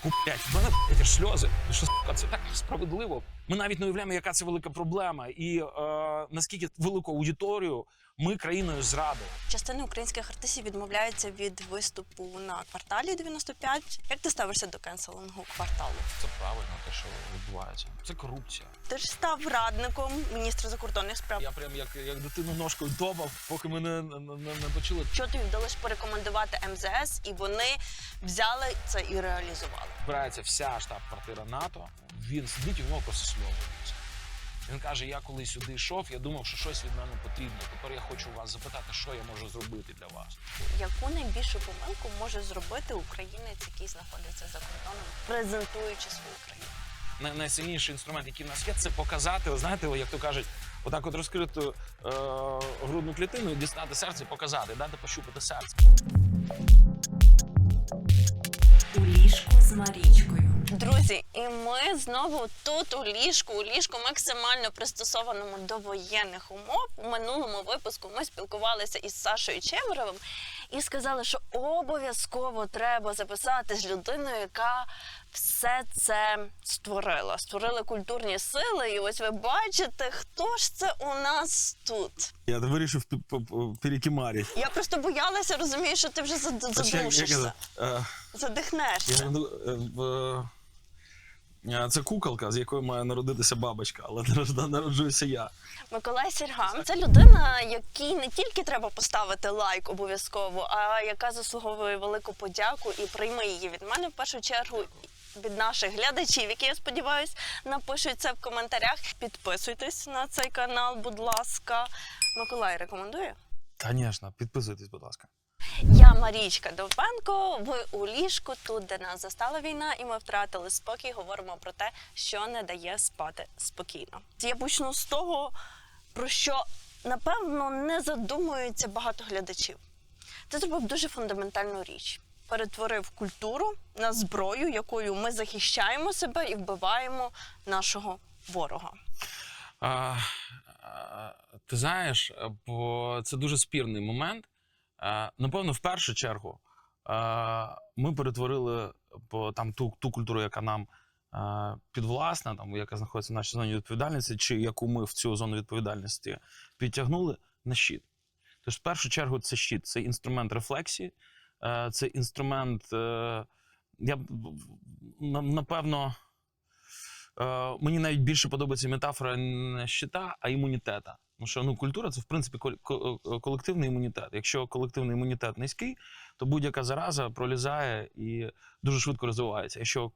Блять, в мене ці сльози. Що це так справедливо. Ми навіть не уявляємо, яка це велика проблема, і наскільки велику аудиторію ми країною зрадили. Частина українських артистів відмовляється від виступу на кварталі 95. Як ти ставишся до кенселингу кварталу? Це правильно, те, що відбувається. Це корупція. Ти ж став радником міністра закордонних справ. Я прям як дитину ножкою топав, поки мене не почули. Що тобі вдалося порекомендувати МЗС, і вони взяли це і реалізували? Збирається вся штаб-квартира НАТО, він сидить і в нього просто сльози. Він каже, я коли сюди йшов, я думав, що щось від мене потрібно. Тепер я хочу вас запитати, що я можу зробити для вас. Яку найбільшу помилку може зробити українець, який знаходиться за кордоном, презентуючи свою країну? Найсильніший інструмент, який в нас є, це показати, знаєте, як то кажуть, отак от розкрити грудну клітину і дістати серце і показати, дати пощупати серце. У ліжку з Марічкою. Друзі, і ми знову тут у ліжку максимально пристосованому до воєнних умов. У минулому випуску ми спілкувалися із Сашою Чемеровим і сказали, що обов'язково треба записати з людиною, яка все це створила. Створили культурні сили, і ось ви бачите, хто ж це у нас тут. Я вирішив перекимарити. Я просто боялася, розумію, що ти вже задушишся, задихнешся. Це куколка, з якої має народитися бабочка, але народжуюся я. Миколай Сіргам – це людина, якій не тільки треба поставити лайк обов'язково, а яка заслуговує велику подяку, і прийми її від мене в першу чергу, від наших глядачів, які, я сподіваюся, напишуть це в коментарях. Підписуйтесь на цей канал, будь ласка. Миколай рекомендує? Звісно, підписуйтесь, будь ласка. Я Марічка Довбенко, ви у ліжку, тут, де нас застала війна, і ми втратили спокій, говоримо про те, що не дає спати спокійно. Я почну з того, про що, напевно, не задумуються багато глядачів. Ти зробив дуже фундаментальну річ. Перетворив культуру на зброю, якою ми захищаємо себе і вбиваємо нашого ворога. Ти знаєш, бо це дуже спірний момент. Напевно, в першу чергу ми перетворили ту культуру, яка нам підвласна, яка знаходиться в нашій зоні відповідальності, чи яку ми в цю зону відповідальності підтягнули, на щит. Тож, в першу чергу, це щит, це інструмент рефлексії, це інструмент, напевно, мені навіть більше подобається метафора не щита, а імунітета. Тому що культура – це, в принципі, колективний імунітет. Якщо колективний імунітет низький, то будь-яка зараза пролізає і дуже швидко розвивається. Якщо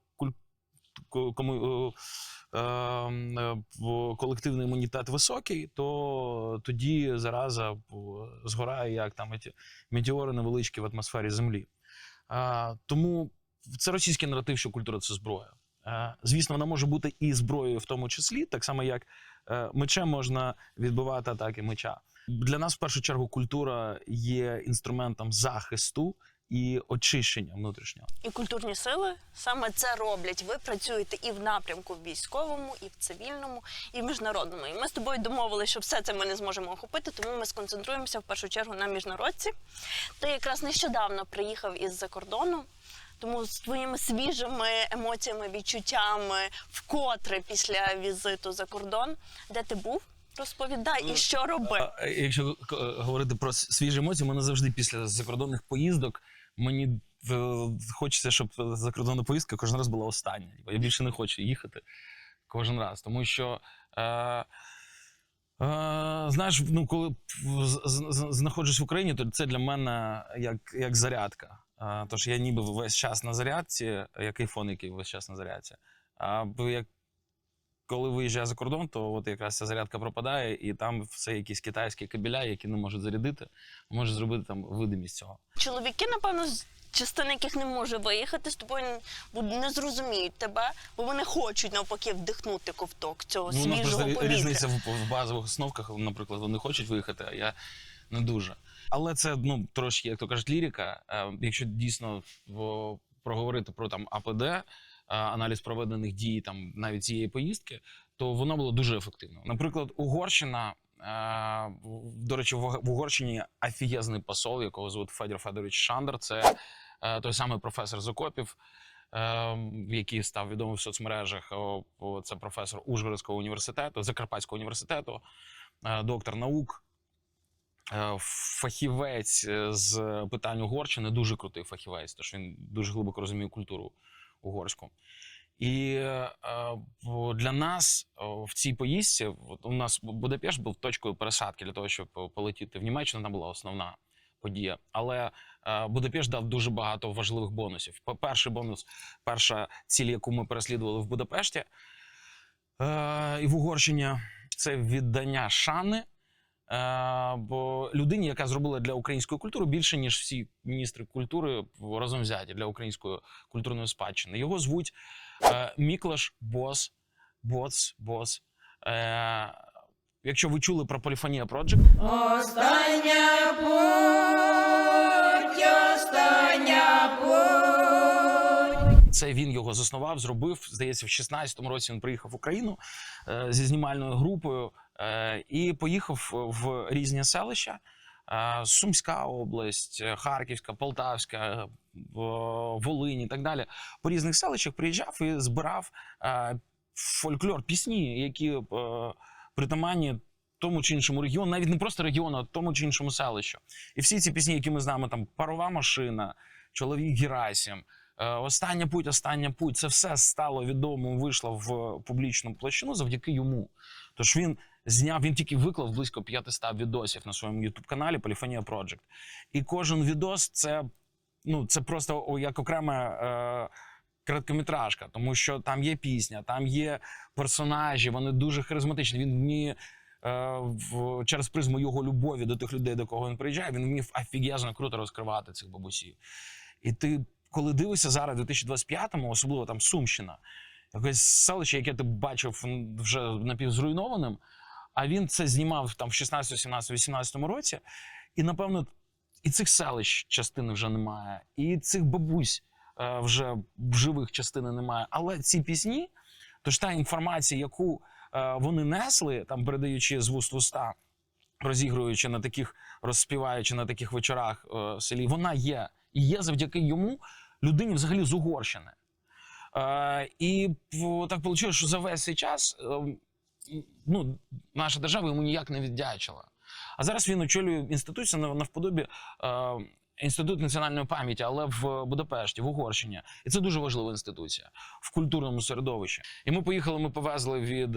колективний імунітет високий, то тоді зараза згорає, як ці метеори невеличкі в атмосфері Землі. Тому це російський наратив, що культура – це зброя. Звісно, вона може бути і зброєю в тому числі, так само як мечем можна відбивати атаки меча. Для нас, в першу чергу, культура є інструментом захисту і очищення внутрішнього. І культурні сили саме це роблять. Ви працюєте і в напрямку військовому, і в цивільному, і в міжнародному. І ми з тобою домовилися, що все це ми не зможемо охопити, тому ми сконцентруємося в першу чергу на міжнародці. Ти якраз нещодавно приїхав із-за кордону. Тому з твоїми свіжими емоціями, відчуттями, вкотре після візиту за кордон, де ти був, розповідай і що робив. Якщо говорити про свіжі емоції, мене завжди після закордонних поїздок, мені хочеться, щоб закордонна поїздка кожен раз була остання. Я більше не хочу їхати кожен раз, тому що, знаєш, коли знаходжусь в Україні, то це для мене як зарядка. Тож я ніби весь час на зарядці, як айфон, який весь час на зарядці. А коли виїжджаю за кордон, то от якраз ця зарядка пропадає, і там все якісь китайські кабеля, які не можуть зарядити, можуть зробити там видимість цього. Чоловіки, напевно, частина яких не може виїхати, з тобою не зрозуміють тебе, бо вони хочуть, навпаки, вдихнути ковток цього свіжого повітря. Різниця в базових основках, наприклад, вони хочуть виїхати, а я не дуже. Але це, трошки, як то кажуть, лірика. Якщо дійсно проговорити про АПД, аналіз проведених дій навіть цієї поїздки, то воно було дуже ефективно. Наприклад, Угорщина, до речі, в Угорщині офігезний посол, якого звуть Федір Федорович Шандер, це той самий професор з окопів, який став відомий в соцмережах. Це професор Ужгородського університету, Закарпатського університету, доктор наук, фахівець з питань Угорщини, дуже крутий фахівець, тож він дуже глибоко розуміє культуру угорську. І для нас в цій поїздці, у нас Будапешт був точкою пересадки для того, щоб полетіти в Німеччину, там була основна подія. Але Будапешт дав дуже багато важливих бонусів. Перший бонус, перша ціль, яку ми переслідували в Будапешті і в Угорщині, це віддання шани бо людині, яка зробила для української культури більше, ніж всі міністри культури разом взяті для української культурної спадщини. Його звуть Міклаш Боц. Якщо ви чули про Polyphonia Project. Остання путь. Це він його заснував, зробив. Здається, в 16-му році він приїхав в Україну зі знімальною групою і поїхав в різні селища. Сумська область, Харківська, Полтавська, Волинь і так далі. По різних селищах приїжджав і збирав фольклор, пісні, які притаманні тому чи іншому регіону, навіть не просто регіону, а тому чи іншому селищу. І всі ці пісні, які ми знаємо, там «Парова машина», «Чоловік Герасим», «Остання путь», це все стало відомо, вийшло в публічну площину завдяки йому. Тож він тільки виклав близько 500 відосів на своєму YouTube-каналі Polyphonia Project. І кожен відос це просто як окрема короткометражка, тому що там є пісня, там є персонажі, вони дуже харизматичні. Він вміє через призму його любові до тих людей, до кого він приїжджає, він вмів офігезно круто розкривати цих бабусів. І ти, коли дивишся зараз, в 2025-му, особливо там Сумщина, якесь селище, яке ти бачив вже напівзруйнованим, а він це знімав там в 16, 17, 18 році, і, напевно, і цих селищ частини вже немає, і цих бабусь вже в живих частини немає. Але ці пісні, тож та інформація, яку вони несли, там передаючи з вуст в уста, розігруючи на таких, розспіваючи на таких вечорах в селі, вона є. І є завдяки йому людині взагалі з Угорщини. І так вийшло, що за весь цей час наша держава йому ніяк не віддячила. А зараз він очолює інституцію навподобі Інститут національної пам'яті, але в Будапешті, в Угорщині. І це дуже важлива інституція в культурному середовищі. І ми повезли від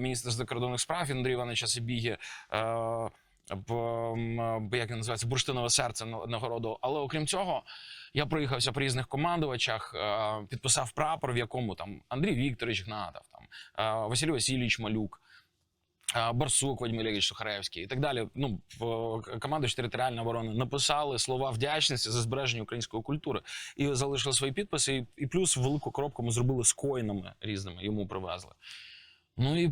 міністра закордонних справ Андрія Івановича Сибіги, як він називається, бурштинове серце нагороду. Але окрім цього, я проїхався по різних командувачах, підписав прапор, в якому там Андрій Вікторович Гнатов, там Василь Васильович Малюк, Барсук Вадим Олегович Сухаревський і так далі. Командувач територіальної оборони написали слова вдячності за збереження української культури і залишили свої підписи. І плюс велику коробку ми зробили з коїнами різними, йому привезли. І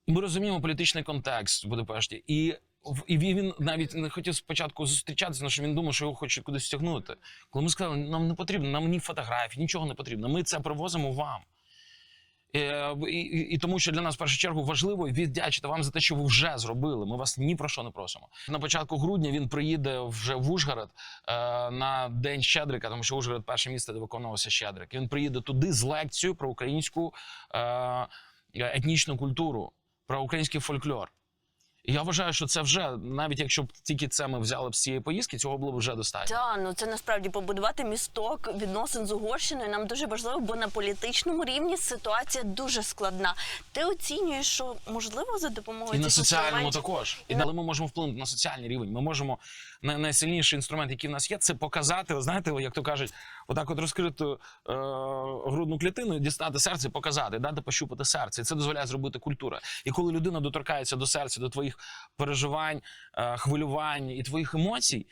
ми розуміємо політичний контекст в Будапешті. І він навіть не хотів спочатку зустрічатися, тому що він думав, що його хочуть кудись стягнути. Коли ми сказали, нам не потрібно, нам ні фотографій, нічого не потрібно, ми це привозимо вам. І тому, що для нас в першу чергу важливо віддячити вам за те, що ви вже зробили. Ми вас ні про що не просимо. На початку грудня він приїде вже в Ужгород на День Щедрика, тому що Ужгород – перше місце, де виконувався Щедрик. Він приїде туди з лекцією про українську етнічну культуру, про український фольклор. І я вважаю, що це вже, навіть якщо б тільки це ми взяли б з цієї поїздки, цього було б вже достатньо. Так, це насправді побудувати місток відносин з Угорщиною нам дуже важливо, бо на політичному рівні ситуація дуже складна. Ти оцінюєш, що можливо за допомогою і на цих соціальному інструментів... також. Але ми можемо вплинути на соціальний рівень. Ми можемо, найсильніший інструмент, який в нас є, це показати, знаєте, як то кажуть, отак от розкрити грудну клітину, дістати серце і показати, дати пощупати серце. І це дозволяє зробити культура. І коли людина доторкається до серця, до твоїх переживань, хвилювань і твоїх емоцій,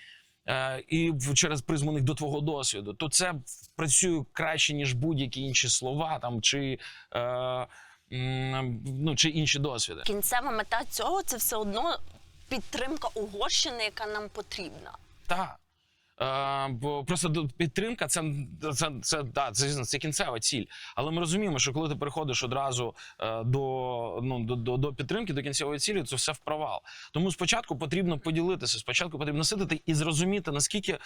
і через призму них до твого досвіду, то це працює краще, ніж будь-які інші слова там, чи інші досвіди. Кінцева мета цього – це все одно підтримка Угорщини, яка нам потрібна. Так. Бо просто підтримка це кінцева ціль. Але ми розуміємо, що коли ти переходиш одразу до підтримки, до кінцевої цілі, це все в провал. Тому спочатку потрібно поділитися, спочатку потрібно сидіти і зрозуміти, наскільки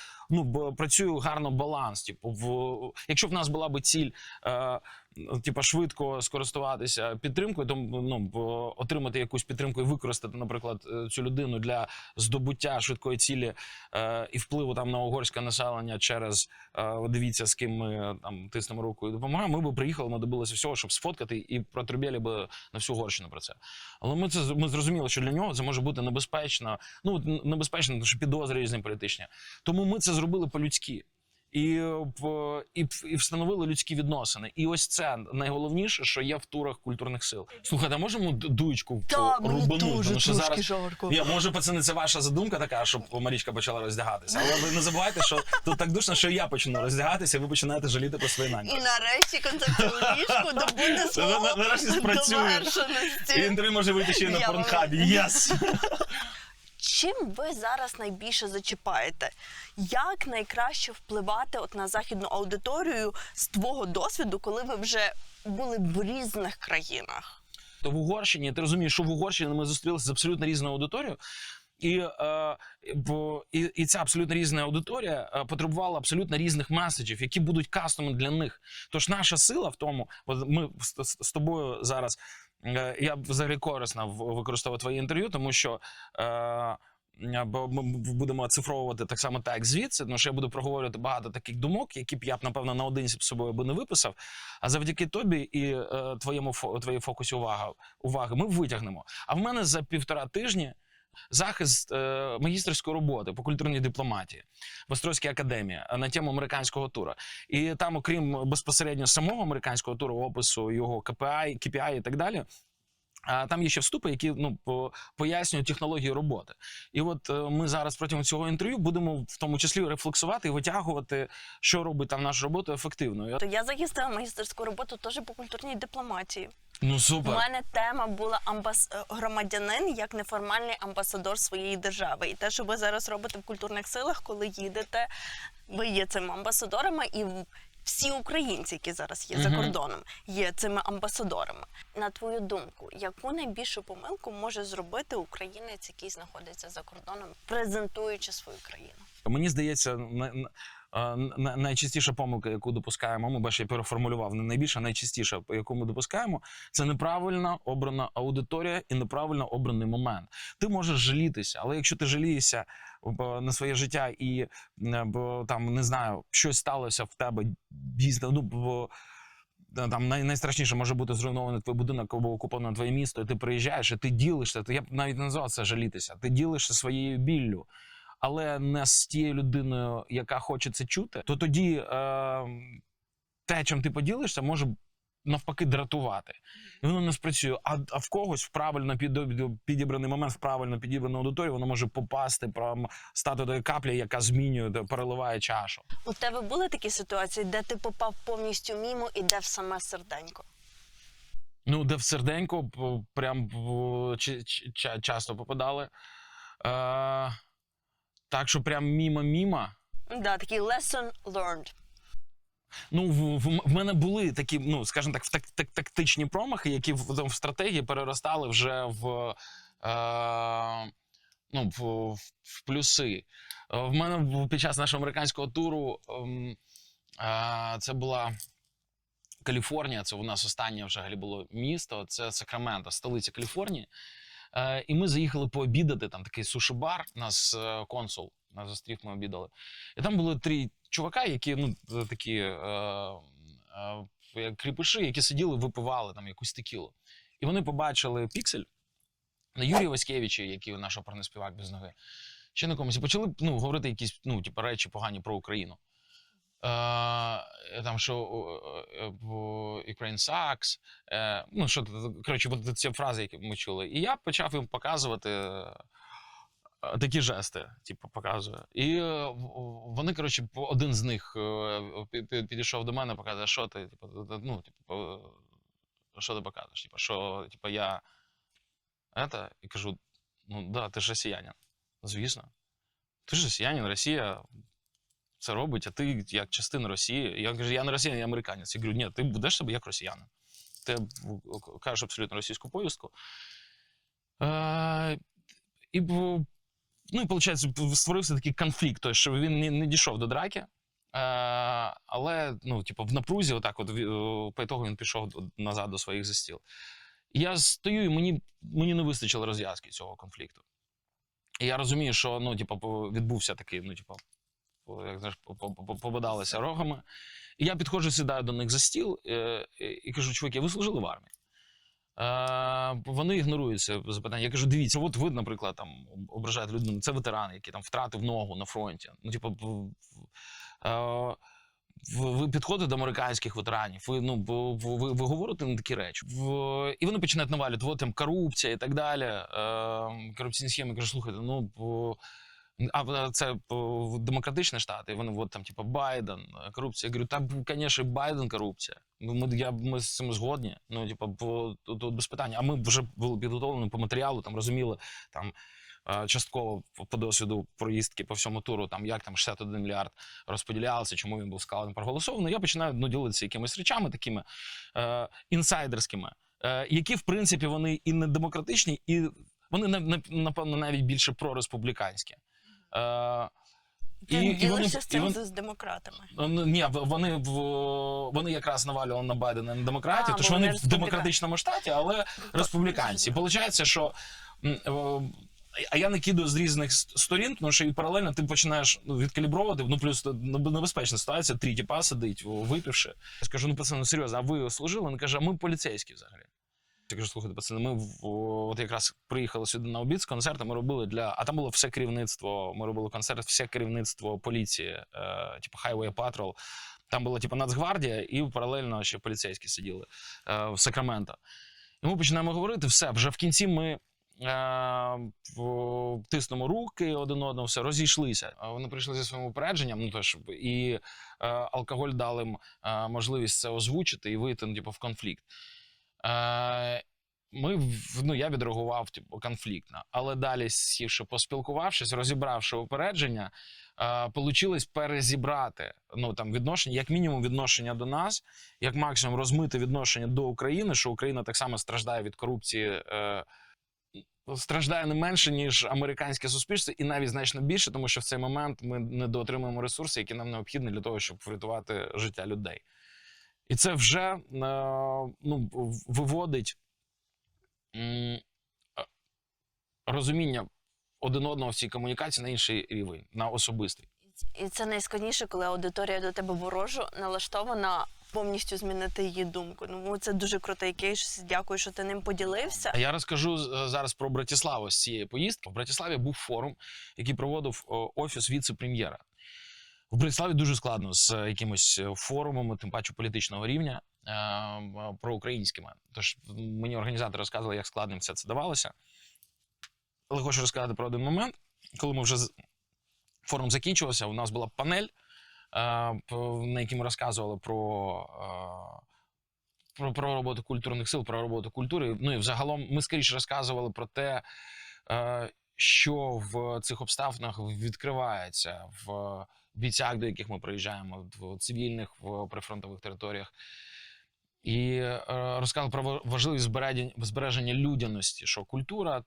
працює гарно баланс. Типу, якщо б в нас була би ціль швидко скористуватися підтримкою, то отримати якусь підтримку і використати, наприклад, цю людину для здобуття швидкої цілі і впливу там на угорське населення через дивіться, з ким ми там тиснемо руку і допомагаємо, ми б приїхали, ми добилися всього, щоб сфоткати і протрубєли б на всю Угорщину про це. Але ми зрозуміли, що для нього це може бути небезпечно, небезпечно, тому що підозри різні політичні. Тому ми це зробили по-людськи. І встановили людські відносини. І ось це найголовніше, що є в турах культурних сил. Слухайте, а можемо дуючку рубанути? Тому що зараз жарко. Може, пацани, це ваша задумка така, щоб Марічка почала роздягатися. Але ви не забувайте, що тут так душно, що я почну роздягатися, і ви починаєте жаліти про свої наміри. І нарешті концепція у ліжку добуде свого Нарешті спрацює. довершеності. Інтерв'ю може вийти ще й на Я Порнхабі. Єс! Чим ви зараз найбільше зачіпаєте? Як найкраще впливати на західну аудиторію з твого досвіду, коли ви вже були в різних країнах? То в Угорщині, ти розумієш, що в Угорщині ми зустрілися з абсолютно різною аудиторією, і ця абсолютно різна аудиторія потребувала абсолютно різних меседжів, які будуть кастомні для них. Тож наша сила в тому, ми з тобою зараз, я взагалі корисно використовую твої інтерв'ю, тому що бо ми будемо оцифровувати так само так звідси, тому що я буду проговорювати багато таких думок, які б я б, напевно, наодинці б собою би не виписав, а завдяки тобі і твоїй фокусі уваги ми витягнемо. А в мене за 1,5 тижні захист магістерської роботи по культурній дипломатії в Острозькій академії на тему американського тура. І там, окрім безпосередньо самого американського туру, опису його KPI і так далі, там є ще вступи, які пояснюють технології роботи. І от ми зараз протягом цього інтерв'ю будемо в тому числі рефлексувати і витягувати, що робить там нашу роботу ефективною. То я захистила магістерську роботу теж по культурній дипломатії. Ну, супер. У мене тема була громадянин як неформальний амбасадор своєї держави. І те, що ви зараз робите в культурних силах, коли їдете, ви є цими амбасадорами, і всі українці, які зараз є за кордоном, є цими амбасадорами. На твою думку, яку найбільшу помилку може зробити українець, який знаходиться за кордоном, презентуючи свою країну? Мені здається, найчастіша помилка, яку допускаємо, ми бачиш, я переформулював, не найбільша, найчастіша, яку ми допускаємо, це неправильно обрана аудиторія і неправильно обраний момент. Ти можеш жалітися, але якщо ти жалієшся на своє життя і, там, не знаю, щось сталося в тебе, дійсно, там найстрашніше може бути зруйнований твій будинок або окуповане твоє місто, і ти приїжджаєш, і ти ділишся, я б навіть не назвав це жалітися, ти ділишся своєю біллю, але не з тією людиною, яка хоче це чути, то тоді те, чим ти поділишся, може навпаки дратувати. І воно не спрацює. А в когось в правильно підібраний момент, в правильно підібрану аудиторію, воно може попасти, стати тою каплі, яка змінює, переливає чашу. У тебе були такі ситуації, де ти попав повністю мімо і де в саме серденько? Ну, де в серденько прям часто попадали. Так що прям мімо. Да, такий lesson learned. Ну, в мене були такі, скажімо так, тактичні промахи, які в стратегії переростали вже в плюси. В мене під час нашого американського туру це була Каліфорнія, це у нас останнє взагалі було місто, це Сакраменто, столиця Каліфорнії. І ми заїхали пообідати, там такий суші-бар, нас консул нас зустрів, ми обідали. І там були 3 чувака, які, такі як кріпиші, які сиділи, випивали там якусь текілу. І вони побачили піксель на Юрія Васькевича, який наш оперний співак без ноги, ще на комусь, і почали говорити якісь речі погані про Україну. Там, що Ukraine sucks, коротше, ці фрази, які ми чули. І я почав їм показувати такі жести, показую. І вони, коротше, один з них підійшов до мене, показує, що ти, що ти показуєш? Що, я, і кажу, да, ти ж росіянин. Звісно. Ти ж росіянин, Росія це робить, а ти як частина Росії. Я кажу, я не росіянин, я американець. Я говорю, ні, ти будеш себе як росіянин. Ти кажеш абсолютно російську повістку. І, ну, і, виходить, створився такий конфлікт, тобто, що він не дійшов до драки, але, ну, типу, в напрузі, отак, по ітогу він пішов назад до своїх застіл. І я стою, і мені не вистачило розв'язки цього конфлікту. І я розумію, що, ну, типу, відбувся такий, ну, типу, як знаєш, побадалися рогами. І я підходжу, сідаю до них за стіл і кажу, чуваки, ви служили в армії? Вони ігнорують це запитання. Я кажу, дивіться, от ви, наприклад, там ображаєте людину, це ветеран, який там втратив ногу на фронті. Ну, типу, ви підходите до американських ветеранів, ви говорите на такі речі. І вони починають навалювати, от там корупція і так далі, корупційні схеми. Я кажу, слухайте, ну, а це демократичні штати, і вони от там, типу, Байден, корупція. Я говорю, там, звісно, Байден корупція. Ми з цим згодні, ну, типу, тут без питання. А ми вже були підготовлені по матеріалу, там, розуміли, там, частково по досвіду проїздки по всьому туру, там, як там 61 мільярд розподілялися, чому він був складений, проголосований. Я починаю, ну, ділитися якимись речами такими інсайдерськими, які, в принципі, вони і не демократичні, і вони, напевно, навіть більше прореспубліканські. Ти ділишся з цим з демократами? Ні, вони якраз навалювали на Байдена на демократів, тому що вони в демократичному штаті, але республіканці. І виходить, що а я накидаю з різних сторін, тому що і паралельно ти починаєш відкалібровувати, ну плюс небезпечна ситуація, 3 тіпа сидить, випивши. Я скажу, ну пацани, серйозно, а ви служили? Він каже, а ми поліцейські взагалі. Я кажу, слухайте, пацани, ми от якраз приїхали сюди на обід з концерту, ми робили а там було все керівництво, ми робили концерт, все керівництво поліції, типу Highway Patrol. Там була типу Нацгвардія і паралельно ще поліцейські сиділи в Сакраменто. І ми починаємо говорити, все, вже в кінці ми тиснемо руки один одному, все, розійшлися. Вони прийшли зі своїм упередженням, ну, тож, і алкоголь дав їм можливість це озвучити і вийти, ну, типу, в конфлікт. Я відреагував, типу, конфліктно, але далі, сівши, поспілкувавшись, розібравши упередження, вийшло перезібрати, ну, там, відношення, як мінімум відношення до нас, як максимум розмити відношення до України, що Україна так само страждає від корупції, страждає не менше, ніж американське суспільство, і навіть значно більше, тому що в цей момент ми недоотримуємо ресурси, які нам необхідні для того, щоб врятувати життя людей. І це вже, ну, виводить розуміння один одного в цій комунікації на інший рівень, на особистий. І це найскладніше, коли аудиторія до тебе ворожо налаштована повністю змінити її думку. Ну, це дуже крутий кейс, дякую, що ти ним поділився. А я розкажу зараз про Братиславу з цієї поїздки. В Братиславі був форум, який проводив Офіс віце-прем'єра. В Братиславі дуже складно з якимись форумами, тим паче політичного рівня, проукраїнськими. Тож мені організатори розказували, як складним все це давалося. Але хочу розказати про один момент. Коли ми вже форум закінчувався, у нас була панель, на якій ми розказували про роботу культурних сил, про роботу культури. Ну і взагалом ми скоріше розказували про те, що в цих обставинах відкривається в бійцях, до яких ми приїжджаємо, в цивільних, в прифронтових територіях. І розказали про важливість збереження людяності, що культура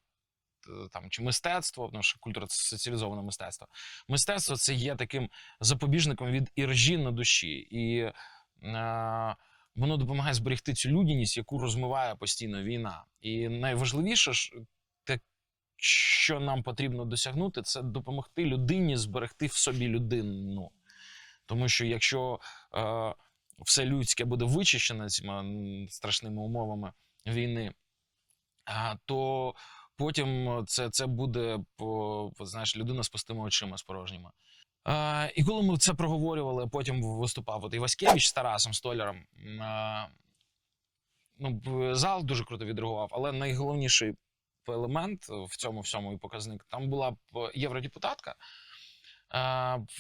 там, чи мистецтво, тому що культура – це соціалізоване мистецтво. Мистецтво – це є таким запобіжником від іржі на душі. І воно допомагає зберегти цю людяність, яку розмиває постійно війна. І найважливіше, що нам потрібно досягнути, це допомогти людині зберегти в собі людину. Тому що якщо все людське буде вичищено цими страшними умовами війни, то потім це буде, знаєш, людина з пустими очима, з порожніми. І коли ми це проговорювали, потім виступав от Іваськевич з Тарасом Столяром, зал дуже круто відреагував, але найголовніший елемент в цьому всьому і показник, там була євродепутатка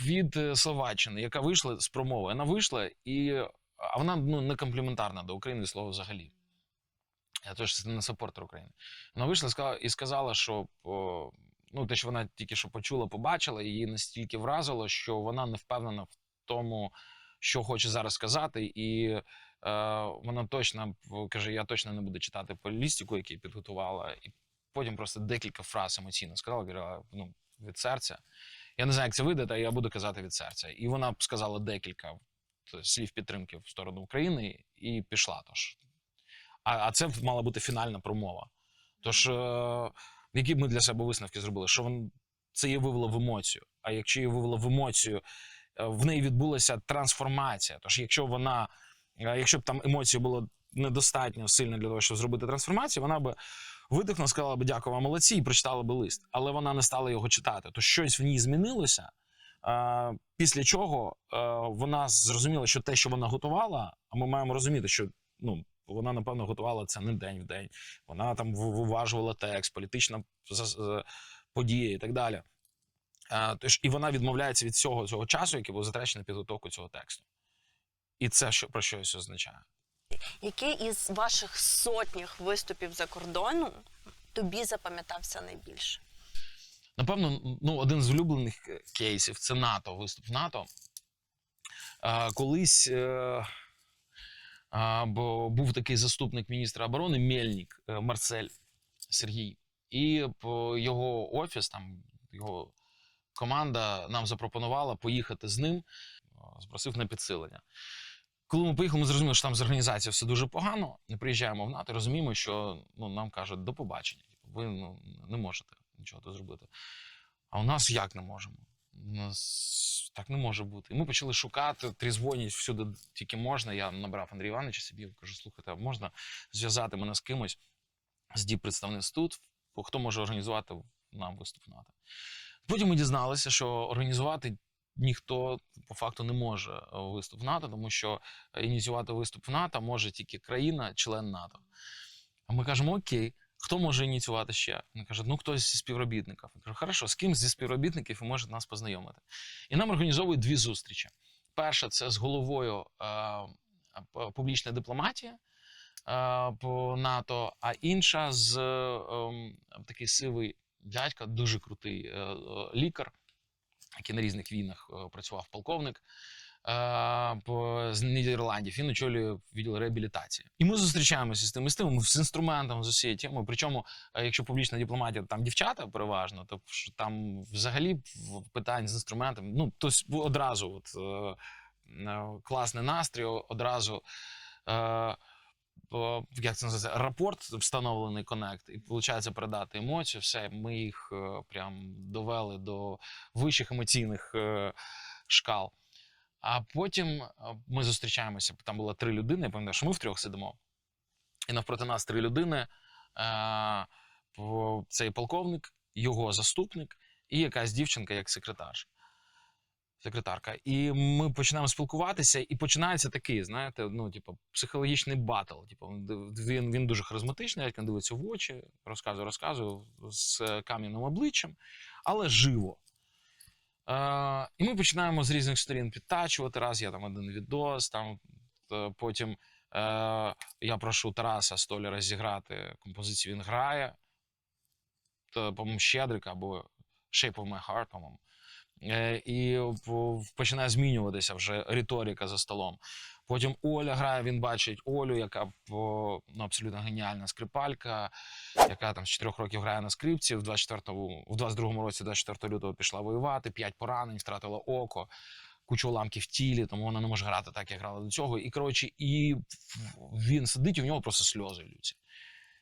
від Словаччини, яка вийшла з промови. Вона вийшла, а вона не компліментарна до України слово взагалі. Я теж не саппортер України. Вона вийшла і сказала, що ну, те, що вона тільки що почула, побачила, її настільки вразило, що вона не впевнена в тому, що хоче зараз сказати, і вона точно каже, я точно не буду читати полістику, яку підготувала, і потім просто декілька фраз емоційно сказала, ну, від серця. Я не знаю, як це вийде, та я буду казати від серця. І вона сказала декілька слів підтримки в сторону України і пішла. Тож. А це мала бути фінальна промова. Тож, які б ми для себе висновки зробили? Що це її вивело в емоцію. А якщо її вивело в емоцію, в неї відбулася трансформація. Тож, якщо б там емоцій було недостатньо сильно для того, щоб зробити трансформацію, вона б видихнула, сказала б дякую вам, молодці, і прочитала б лист. Але вона не стала його читати. То щось в ній змінилося, після чого вона зрозуміла, що те, що вона готувала, а ми маємо розуміти, що вона, напевно, готувала це не день в день. Вона там виважувала текст, політична подія і так далі. Тож, і вона відмовляється від всього цього часу, який був затрачений на підготовку цього тексту. І це про щось означає. Який із ваших сотнях виступів за кордоном тобі запам'ятався найбільше? Напевно, один з улюблених кейсів – це НАТО, виступ в НАТО. Колись був такий заступник міністра оборони Мельник Марсель Сергій. І його офіс, там його команда нам запропонувала поїхати з ним, спросив на підсилення. Коли ми поїхали, ми зрозуміли, що там з організацією все дуже погано, не приїжджаємо в НАТО, розуміємо, що нам кажуть до побачення, ви не можете нічого тут зробити. А у нас як не можемо? У нас так не може бути. І ми почали шукати, трізвонять всюди тільки можна. Я набрав Андрія Івановича собі, кажу, слухайте, а можна зв'язати мене з кимось з діппредставництв тут, хто може організувати нам виступ в НАТО. Потім ми дізналися, що організувати ніхто по факту не може виступ в НАТО, тому що ініціювати виступ в НАТО може тільки країна, член НАТО. А ми кажемо, окей, хто може ініціювати ще? Він каже, хтось зі співробітників. Я кажу, хорошо, з ким зі співробітників ви можете нас познайомити? І нам організовують 2 зустрічі. Перша – це з головою публічної дипломатії по НАТО, а інша з такий сивий дядька, дуже крутий лікар, який на різних війнах працював, полковник з Нідерландів. Він очолює відділ реабілітації. І ми зустрічаємося з тим, з інструментом, з усією темою. Причому, якщо публічна дипломатія, там дівчата переважно, то там взагалі питань з інструментом, тобто одразу класний настрій, одразу як це називається, рапорт, встановлений коннект, і виходить передати емоцію, все, ми їх прям довели до вищих емоційних шкал. А потім ми зустрічаємося, там було 3 людини, я пам'ятаю, що ми втрьох сидимо, і навпроти нас 3 людини, цей полковник, його заступник і якась дівчинка як секретарка. І ми починаємо спілкуватися, і починається такий, знаєте, психологічний батл. Він дуже харизматичний, він дивиться в очі, розказує з кам'яним обличчям, але живо. І ми починаємо з різних сторін підтачувати. Раз я там один відос, потім я прошу Тараса Столяра зіграти композицію, він грає, по-моєму, Щедрика або Shape of My Heart, по-моєму. І починає змінюватися вже риторика за столом. Потім Оля грає, він бачить Олю, яка абсолютно геніальна скрипалька, яка там з 4 років грає на скрипці, в 22-му році, 24 лютого пішла воювати, 5 поранень, втратила око, кучу уламків в тілі, тому вона не може грати так, як грала до цього. І, коротше, він сидить, і в нього просто сльози ллються.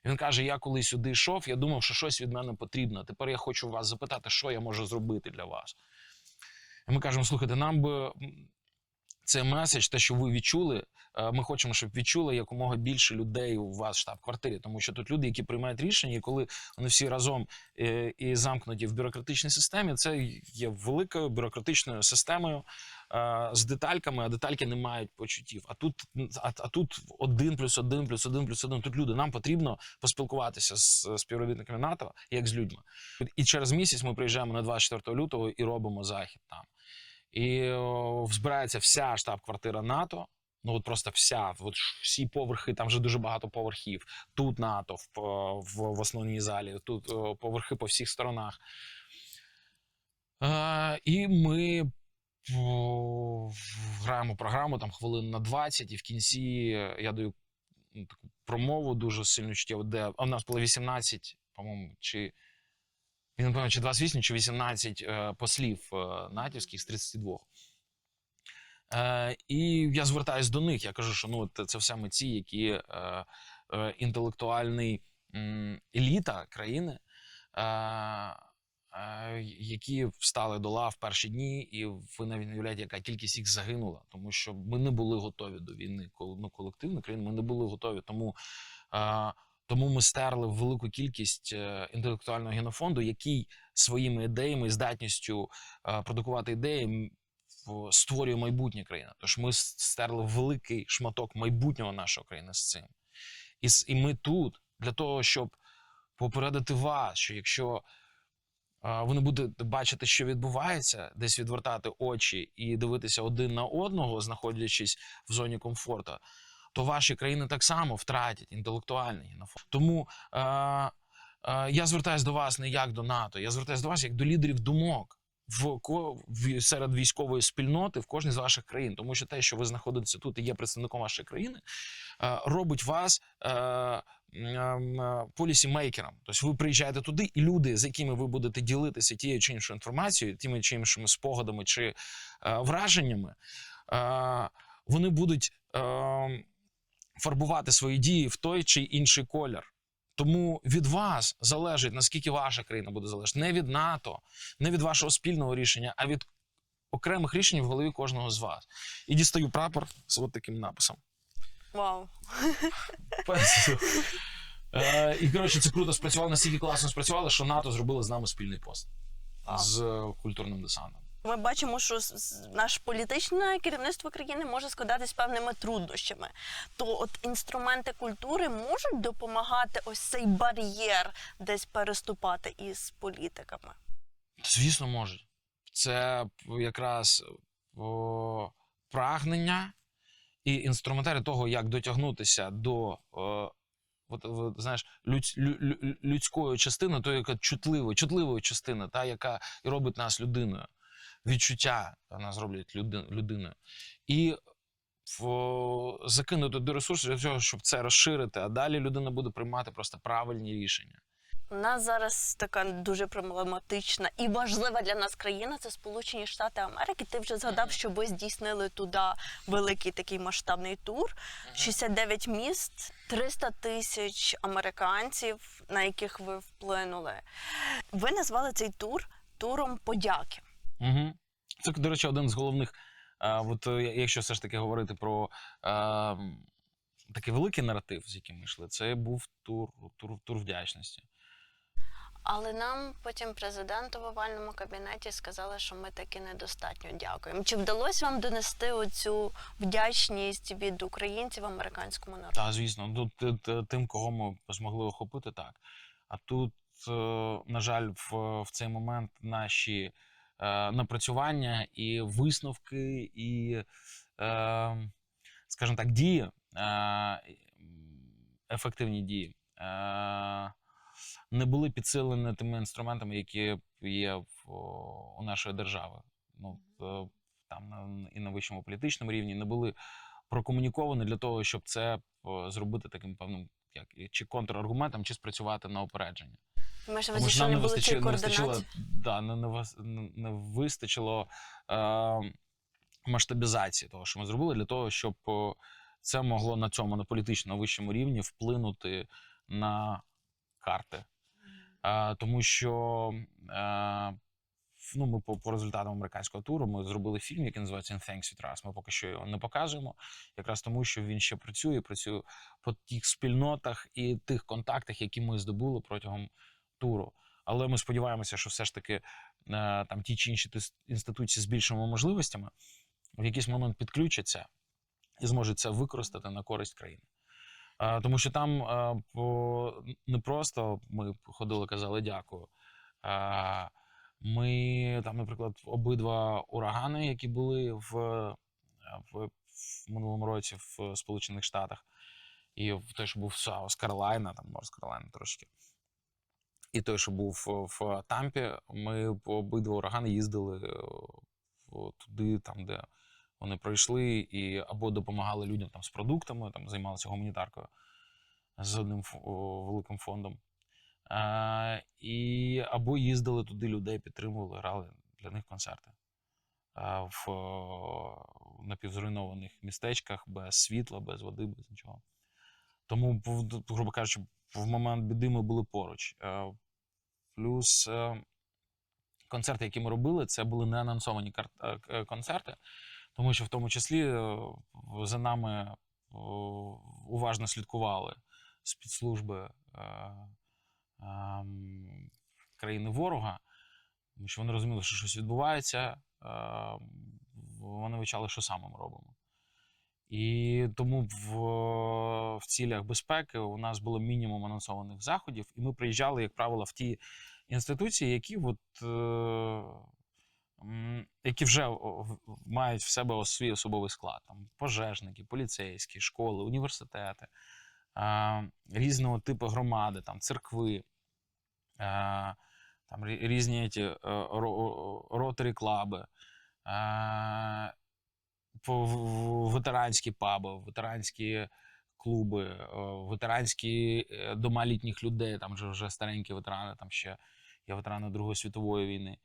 Він каже, я коли сюди йшов, я думав, що щось від мене потрібно. Тепер я хочу вас запитати, що я можу зробити для вас. І ми кажемо, слухайте, нам би цей меседж, те, що ви відчули, ми хочемо, щоб відчули якомога більше людей у вас в штаб-квартирі. Тому що тут люди, які приймають рішення, і коли вони всі разом і замкнуті в бюрократичній системі, це є великою бюрократичною системою з детальками, а детальки не мають почуттів. А тут 1+1+1+1+1. Тут люди. Нам потрібно поспілкуватися з співробітниками НАТО, як з людьми. І через місяць ми приїжджаємо на 24 лютого і робимо захід там. І збирається вся штаб-квартира НАТО Ну от просто всі поверхи, там вже дуже багато поверхів. Тут НАТО в основній залі, тут поверхи по всіх сторонах. І ми граємо програму там хвилин на 20, і в кінці я даю таку промову дуже сильно чуттєву, де у нас було 18, по-моєму, чи 28, чи 18 послів натівських з 32. І я звертаюсь до них, я кажу, що ну, це все митці, які інтелектуальний еліта країни, які встали до лав в перші дні, і ви навіть не уявляєте, яка кількість їх загинула, тому що ми не були готові до війни, ну, колективно країна, ми не були готові, тому ми стерли велику кількість інтелектуального генофонду, який своїми ідеями і здатністю продукувати ідеї створює майбутнє країни. Тож ми стерли великий шматок майбутнього нашої країни з цим. І ми тут для того, щоб попередити вас, що якщо ви не будете бачити, що відбувається, десь відвертати очі і дивитися один на одного, знаходячись в зоні комфорту, то ваші країни так само втратять інтелектуальний генофонд. Тому я звертаюся до вас не як до НАТО, я звертаюся до вас як до лідерів думок серед військової спільноти в кожній з ваших країн. Тому що те, що ви знаходитеся тут і є представником вашої країни, робить вас полісімейкером. Тобто ви приїжджаєте туди, і люди, з якими ви будете ділитися тією чи іншою інформацією, тими чи іншими спогадами чи враженнями, вони будуть фарбувати свої дії в той чи інший колір. Тому від вас залежить, наскільки ваша країна буде залежати. Не від НАТО, не від вашого спільного рішення, а від окремих рішень в голові кожного з вас. І дістаю прапор з от таким написом. Вау. І, коротше, це круто спрацювало, настільки класно спрацювало, що НАТО зробило з нами спільний пост з культурним десантом. Ми бачимо, що наше політичне керівництво країни може складатись певними труднощами. То от інструменти культури можуть допомагати ось цей бар'єр десь переступати із політиками? Звісно, можуть. Це якраз прагнення і інструментарій того, як дотягнутися до знаєш, людської частини, тої, яка чутливої частини, та, яка і робить нас людиною. Відчуття нас роблять людиною. І закинути до ресурсів для того, щоб це розширити, а далі людина буде приймати просто правильні рішення. У нас зараз така дуже проблематична і важлива для нас країна – це Сполучені Штати Америки. Ти вже згадав, що ви здійснили туди великий такий масштабний тур. 69 міст, 300 тисяч американців, на яких ви вплинули. Ви назвали цей тур туром подяки. Угу. Це, до речі, один з головних, якщо все ж таки говорити про такий великий наратив, з яким ми йшли, це був тур вдячності. Але нам потім президент у овальному кабінеті сказали, що ми таки недостатньо дякуємо. Чи вдалося вам донести оцю вдячність від українців американському народу? Так, звісно. Тим, кого ми змогли охопити, так. А тут, на жаль, в цей момент наші напрацювання і висновки, і, скажімо так, дії, ефективні дії, не були підсилені тими інструментами, які є у нашої держави. Ну, там і на вищому політичному рівні не були прокомуніковані для того, щоб це зробити таким певним чи контраргументом, чи спрацювати на опередження. Тому що нам не було цієї координації? Не вистачило масштабізації того, що ми зробили, для того, щоб це могло на політичному, на вищому рівні вплинути на карти. Тому що ми по результатам американського туру ми зробили фільм, який називається «In Thanks We Trust». Ми поки що його не показуємо, якраз тому, що він ще працює по тих спільнотах і тих контактах, які ми здобули протягом туру. Але ми сподіваємося, що все ж таки там ті чи інші інституції з більшими можливостями в якийсь момент підключаться і зможуть це використати на користь країни. Тому що там не просто ми ходили, казали дякую. Ми там, наприклад, обидва урагани, які були в в минулому році в Сполучених Штатах. І той, що був в Саус-Каролайна, там Норс-Каролайна трошки. І той, що був в Тампі, ми по обидва урагани їздили туди, там, де вони пройшли, і або допомагали людям там з продуктами, там займалися гуманітаркою з одним великим фондом. І або їздили туди, людей підтримували, грали для них концерти в напівзруйнованих містечках, без світла, без води, без нічого. Тому, грубо кажучи, в момент біди ми були поруч. Плюс концерти, які ми робили, це були не анонсовані концерти, тому що в тому числі за нами уважно слідкували спецслужби країни ворога, тому що вони розуміли, що щось відбувається, вони вивчали, що саме ми робимо. І тому в цілях безпеки у нас було мінімум анонсованих заходів, і ми приїжджали, як правило, в ті інституції, які вже мають в себе свій особовий склад. Там пожежники, поліцейські, школи, університети, різного типу громади, там церкви, там різні ротарі-клаби, ветеранські паби, ветеранські клуби, ветеранські дома літніх людей, там вже старенькі ветерани, там ще є ветерани Другої світової війни.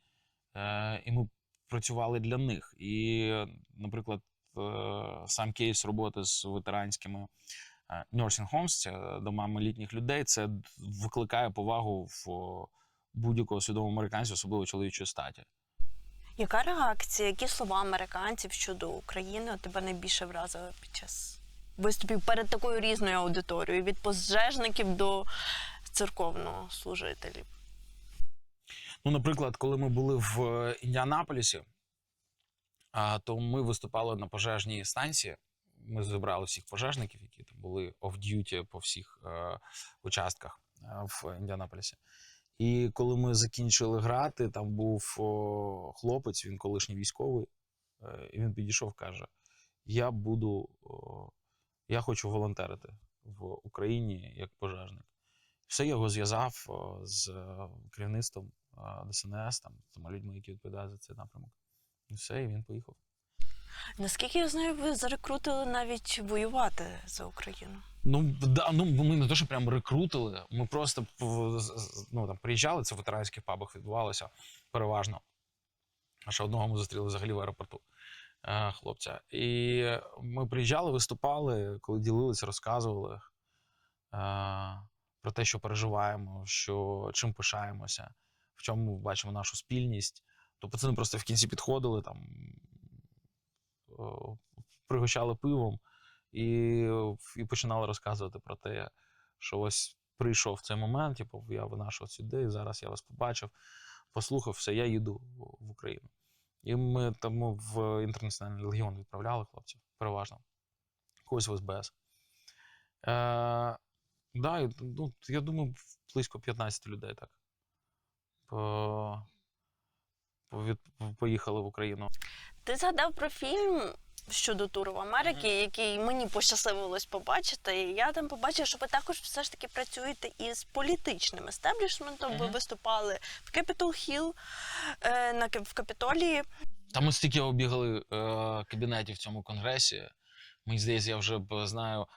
І ми працювали для них. І, наприклад, сам кейс роботи з ветеранськими nursing homes, це домами літніх людей, це викликає повагу в будь-якого свідомого американця, особливо чоловічої статі. Яка реакція, які слова американців щодо України тебе найбільше вразили під час виступів перед такою різною аудиторією, від пожежників до церковнослужителів? Ну, наприклад, коли ми були в Індіанаполісі, то ми виступали на пожежній станції. Ми зібрали всіх пожежників, які там були off-duty по всіх участках в Індіанаполісі. І коли ми закінчили грати, там був хлопець, він колишній військовий, і він підійшов, каже: я хочу волонтерити в Україні як пожежник. Все, я його зв'язав з керівництвом ДСНС, там, з тими людьми, які відповідають за цей напрямок. І все, і він поїхав. Наскільки я знаю, ви зарекрутили навіть воювати за Україну? Ну, да, ми не те, що прям рекрутили, ми просто там, приїжджали, це в ветеранських пабах відбувалося переважно. А ще одного ми зустріли взагалі в аеропорту хлопця. І ми приїжджали, виступали, коли ділилися, розказували про те, що переживаємо, чим пишаємося, в чому бачимо нашу спільність. То пацани просто в кінці підходили, там, пригощали пивом і починали розказувати про те, що ось прийшов цей момент, типу, я винашов сюди, зараз я вас побачив, послухав, все, я їду в Україну. І ми тому в Інтернаціональний легіон відправляли хлопців, переважно. Когось в СБС. Да, ну, я думаю, близько 15 людей так поїхали в Україну. Ти згадав про фільм щодо туру в Америці, який мені пощасливилось побачити. І я там побачила, що ви також все ж таки працюєте із політичним естеблішментом. Ви виступали в Capitol Hill, в Капітолії. Там ми стільки обігали кабінетів в цьому конгресі. Мені здається, я вже знаю.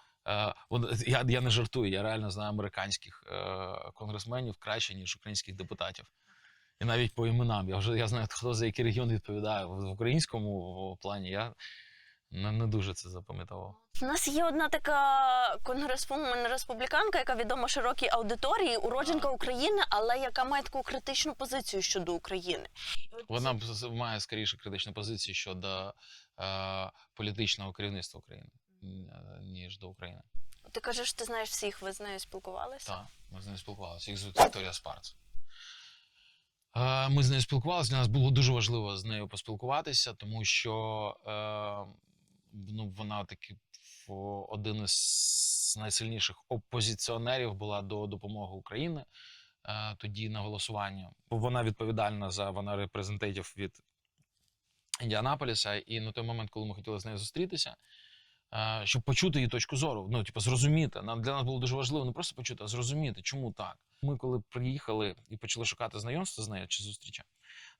Я не жартую, я реально знаю американських конгресменів краще, ніж українських депутатів. І навіть по іменам. Я знаю, хто за який регіон відповідає. В українському плані я не дуже це запам'ятовував. У нас є одна така конгресвумен-республіканка, яка відома широкій аудиторії, уродженка України, але яка має таку критичну позицію щодо України. Вона має скоріше критичну позицію щодо політичного керівництва України, ніж до України. Ти кажеш, ти знаєш всіх, ви з нею спілкувалися? Так, ми з нею спілкувалися. Їх звуть Вікторія Спарц. Ми з нею спілкувалися, для нас було дуже важливо з нею поспілкуватися, тому що вона таки один із найсильніших опозиціонерів була до допомоги Україні тоді на голосування. Вона відповідальна вона репрезентатив від Індіанаполіса, і на той момент, коли ми хотіли з нею зустрітися, щоб почути її точку зору, ну, типу, зрозуміти. Для нас було дуже важливо не просто почути, а зрозуміти, чому так. Ми, коли приїхали і почали шукати знайомства з нею чи зустріча,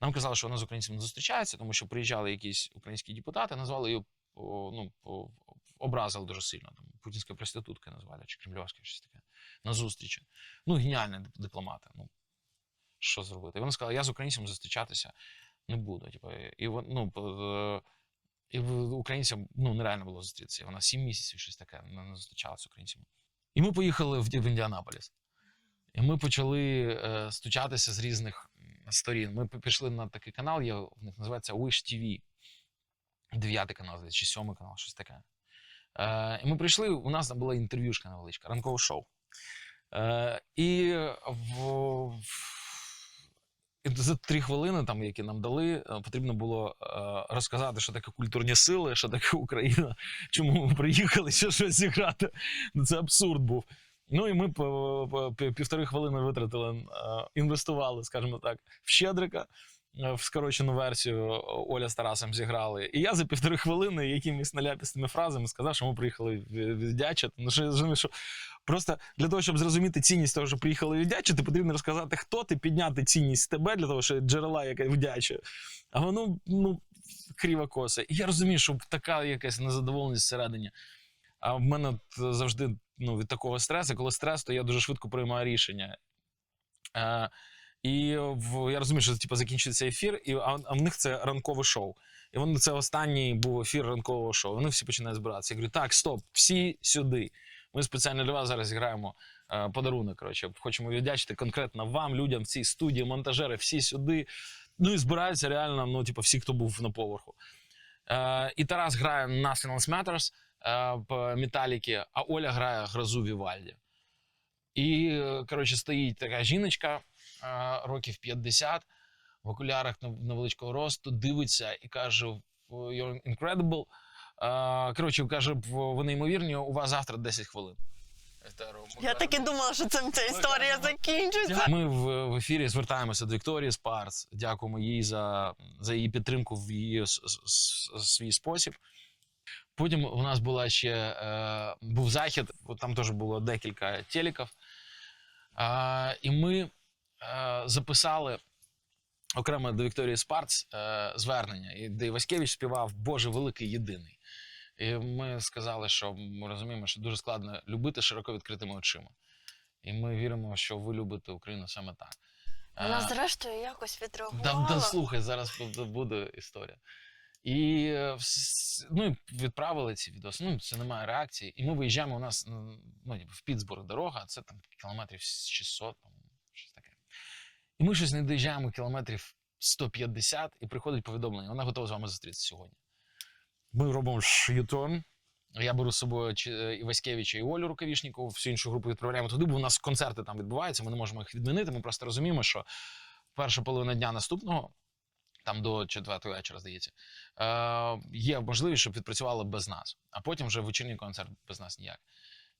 нам казали, що вона з українцями не зустрічається, тому що приїжджали якісь українські депутати, назвали її, образили дуже сильно. Там, путінська проститутка назвали, чи кремльовська, щось таке, на зустрічі. Ну, геніальні дипломати. Ну, що зробити? І вона сказала, я з українцями зустрічатися не буду. Типу, і українцям нереально було зустрітися. І вона 7 місяців щось таке не зустрічалася з українцями. І ми поїхали в Індіанаполіс. І ми почали стучатися з різних сторін. Ми пішли на такий канал, в них називається Wish TV. 9-й канал, чи 7-й канал, щось таке. І ми прийшли, у нас там була інтерв'юшка невеличка, ранкове шоу. І за 3 хвилини, там, які нам дали, потрібно було розказати, що таке культурні сили, що таке Україна, чому ми приїхали, ще щось зіграти. Це абсурд був. Ну і ми по 1,5 хвилини витратили, інвестували, скажімо так, в Щедрика, в скорочену версію Оля з Тарасом зіграли. І я за 1,5 хвилини якимись наляпістими фразами сказав, що ми приїхали віддячити. Ну, що просто для того, щоб зрозуміти цінність того, що приїхали віддячити, потрібно розказати, хто ти, підняти цінність тебе, для того, що джерела, яка вдячує. А воно, криво косе. І я розумію, що така якась незадоволеність всередині. А в мене завжди від такого стресу, коли стрес, то я дуже швидко приймаю рішення. І я розумію, що закінчується ефір, а в них це ранкове шоу. І це останній був ефір ранкового шоу. Вони всі починають збиратися. Я говорю, так, стоп, всі сюди. Ми спеціально для вас зараз граємо подарунок. Коротше, хочемо віддячити конкретно вам, людям в цій студії, монтажери, всі сюди. Ну і збираються реально, всі, хто був на поверху. І Тарас грає Nothing Else Matters по Металіки, а Оля грає Грозу Вівальді. І, коротше, стоїть така жіночка, років 50, в окулярах невеличкого росту, дивиться і каже, you're incredible. Коротше, каже, ви неймовірні, у вас завтра 10 хвилин. Я так і думала, що ця історія закінчиться. Ми в ефірі звертаємося до Вікторії Спарц, дякуємо їй за її підтримку в її свій спосіб. Потім у нас був захід, там теж було декілька телеків, і ми записали окремо до Вікторії Спарц звернення, де Іваськевич співав «Боже великий єдиний». І ми сказали, що ми розуміємо, що дуже складно любити широко відкритими очима. І ми віримо, що ви любите Україну саме так. Вона зрештою якось відреагувала. Да, слухай, зараз буде історія. І відправили ці відоси, це немає реакції. І ми виїжджаємо, у нас в Пітсбург дорога, це там кілометрів 600, щось таке. І ми щось не доїжджаємо кілометрів 150, і приходить повідомлення, вона готова з вами зустрітися сьогодні. Ми робимо ю-турн, я беру з собою Іваськевича і Олю Рукавішнікову, всю іншу групу відправляємо туди, бо у нас концерти там відбуваються, ми не можемо їх відмінити, ми просто розуміємо, що перша половина дня наступного, там до 4-ї вечора, здається, є можливість, щоб відпрацювали без нас. А потім вже вечірній концерт без нас ніяк.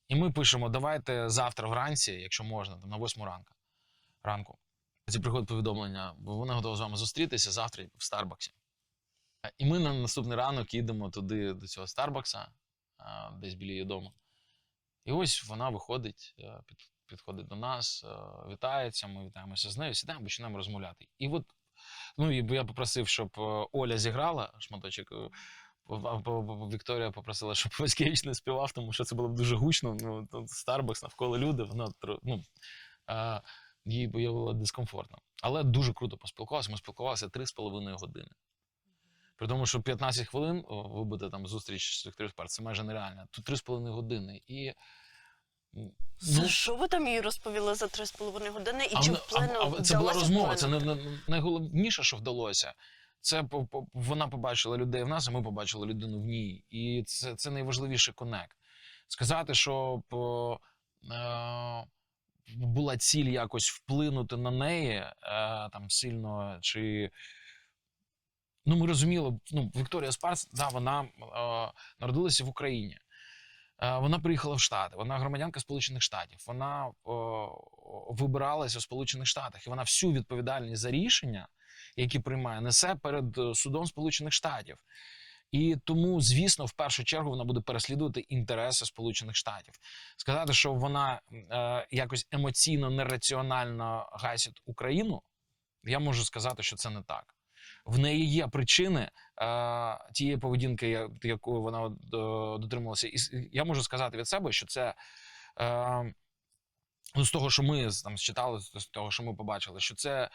І ми пишемо, давайте завтра вранці, якщо можна, там, на 8 ранку. Ці приходить повідомлення, вона готова з вами зустрітися завтра в Старбаксі. І ми на наступний ранок їдемо туди, до цього Старбакса, десь біля її дому. І ось вона виходить, підходить до нас, вітається, ми вітаємося з нею, сідаємо, починаємо розмовляти. І от я попросив, щоб Оля зіграла шматочок, Вікторія попросила, щоб Васькевич не співав, тому що це було б дуже гучно, Старбакс, навколо люди, вона, їй було дискомфортно. Але дуже круто поспілкувалися, ми спілкувалися 3,5 години. При тому, що 15 хвилин вибити там зустріч з Вікторією Спарц, це майже нереально. Тут 3,5 години. І що ви там їй розповіли за 3,5 години? І чи вплинуло? Це була розмова, це найголовніше, що вдалося. Це вона побачила людей в нас, а ми побачили людину в ній. І це найважливіший конект. Сказати, що була ціль якось вплинути на неї там сильно, чи... ми розуміли, Вікторія Спарц, вона народилася в Україні. Вона приїхала в Штати, вона громадянка Сполучених Штатів, вона вибиралася у Сполучених Штатах, і вона всю відповідальність за рішення, які приймає, несе перед судом Сполучених Штатів. І тому, звісно, в першу чергу вона буде переслідувати інтереси Сполучених Штатів. Сказати, що вона якось емоційно, нераціонально гасить Україну, я можу сказати, що це не так. В неї є причини тієї поведінки, якою вона дотримувалася. І я можу сказати від себе, що це з того, що ми там читали, з того, що ми побачили, що це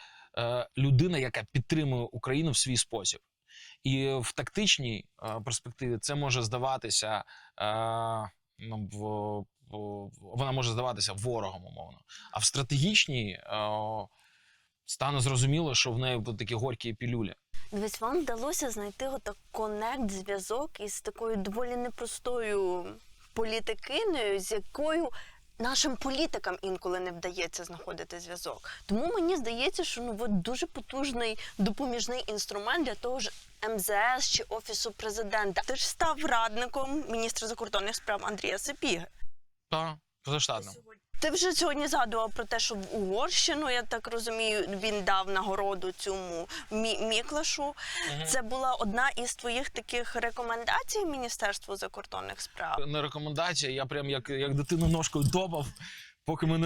людина, яка підтримує Україну в свій спосіб. І в тактичній перспективі це може здаватися, вона може здаватися ворогом, умовно. А в стратегічній стане зрозуміло, що в неї будуть такі горькі пілюлі. Дивись, вам вдалося знайти отак конект, зв'язок із такою доволі непростою політикиною, з якою нашим політикам інколи не вдається знаходити зв'язок. Тому мені здається, що от дуже потужний допоміжний інструмент для того ж МЗС чи Офісу президента. Ти ж став радником міністра закордонних справ Андрія Сапіги. Так, позаштатним. Ти вже сьогодні згадував про те, що в Угорщину, я так розумію, він дав нагороду цьому Міклашу. Це була одна із твоїх таких рекомендацій Міністерству закордонних справ? Не рекомендація, я прям як дитину ножкою топав, поки ми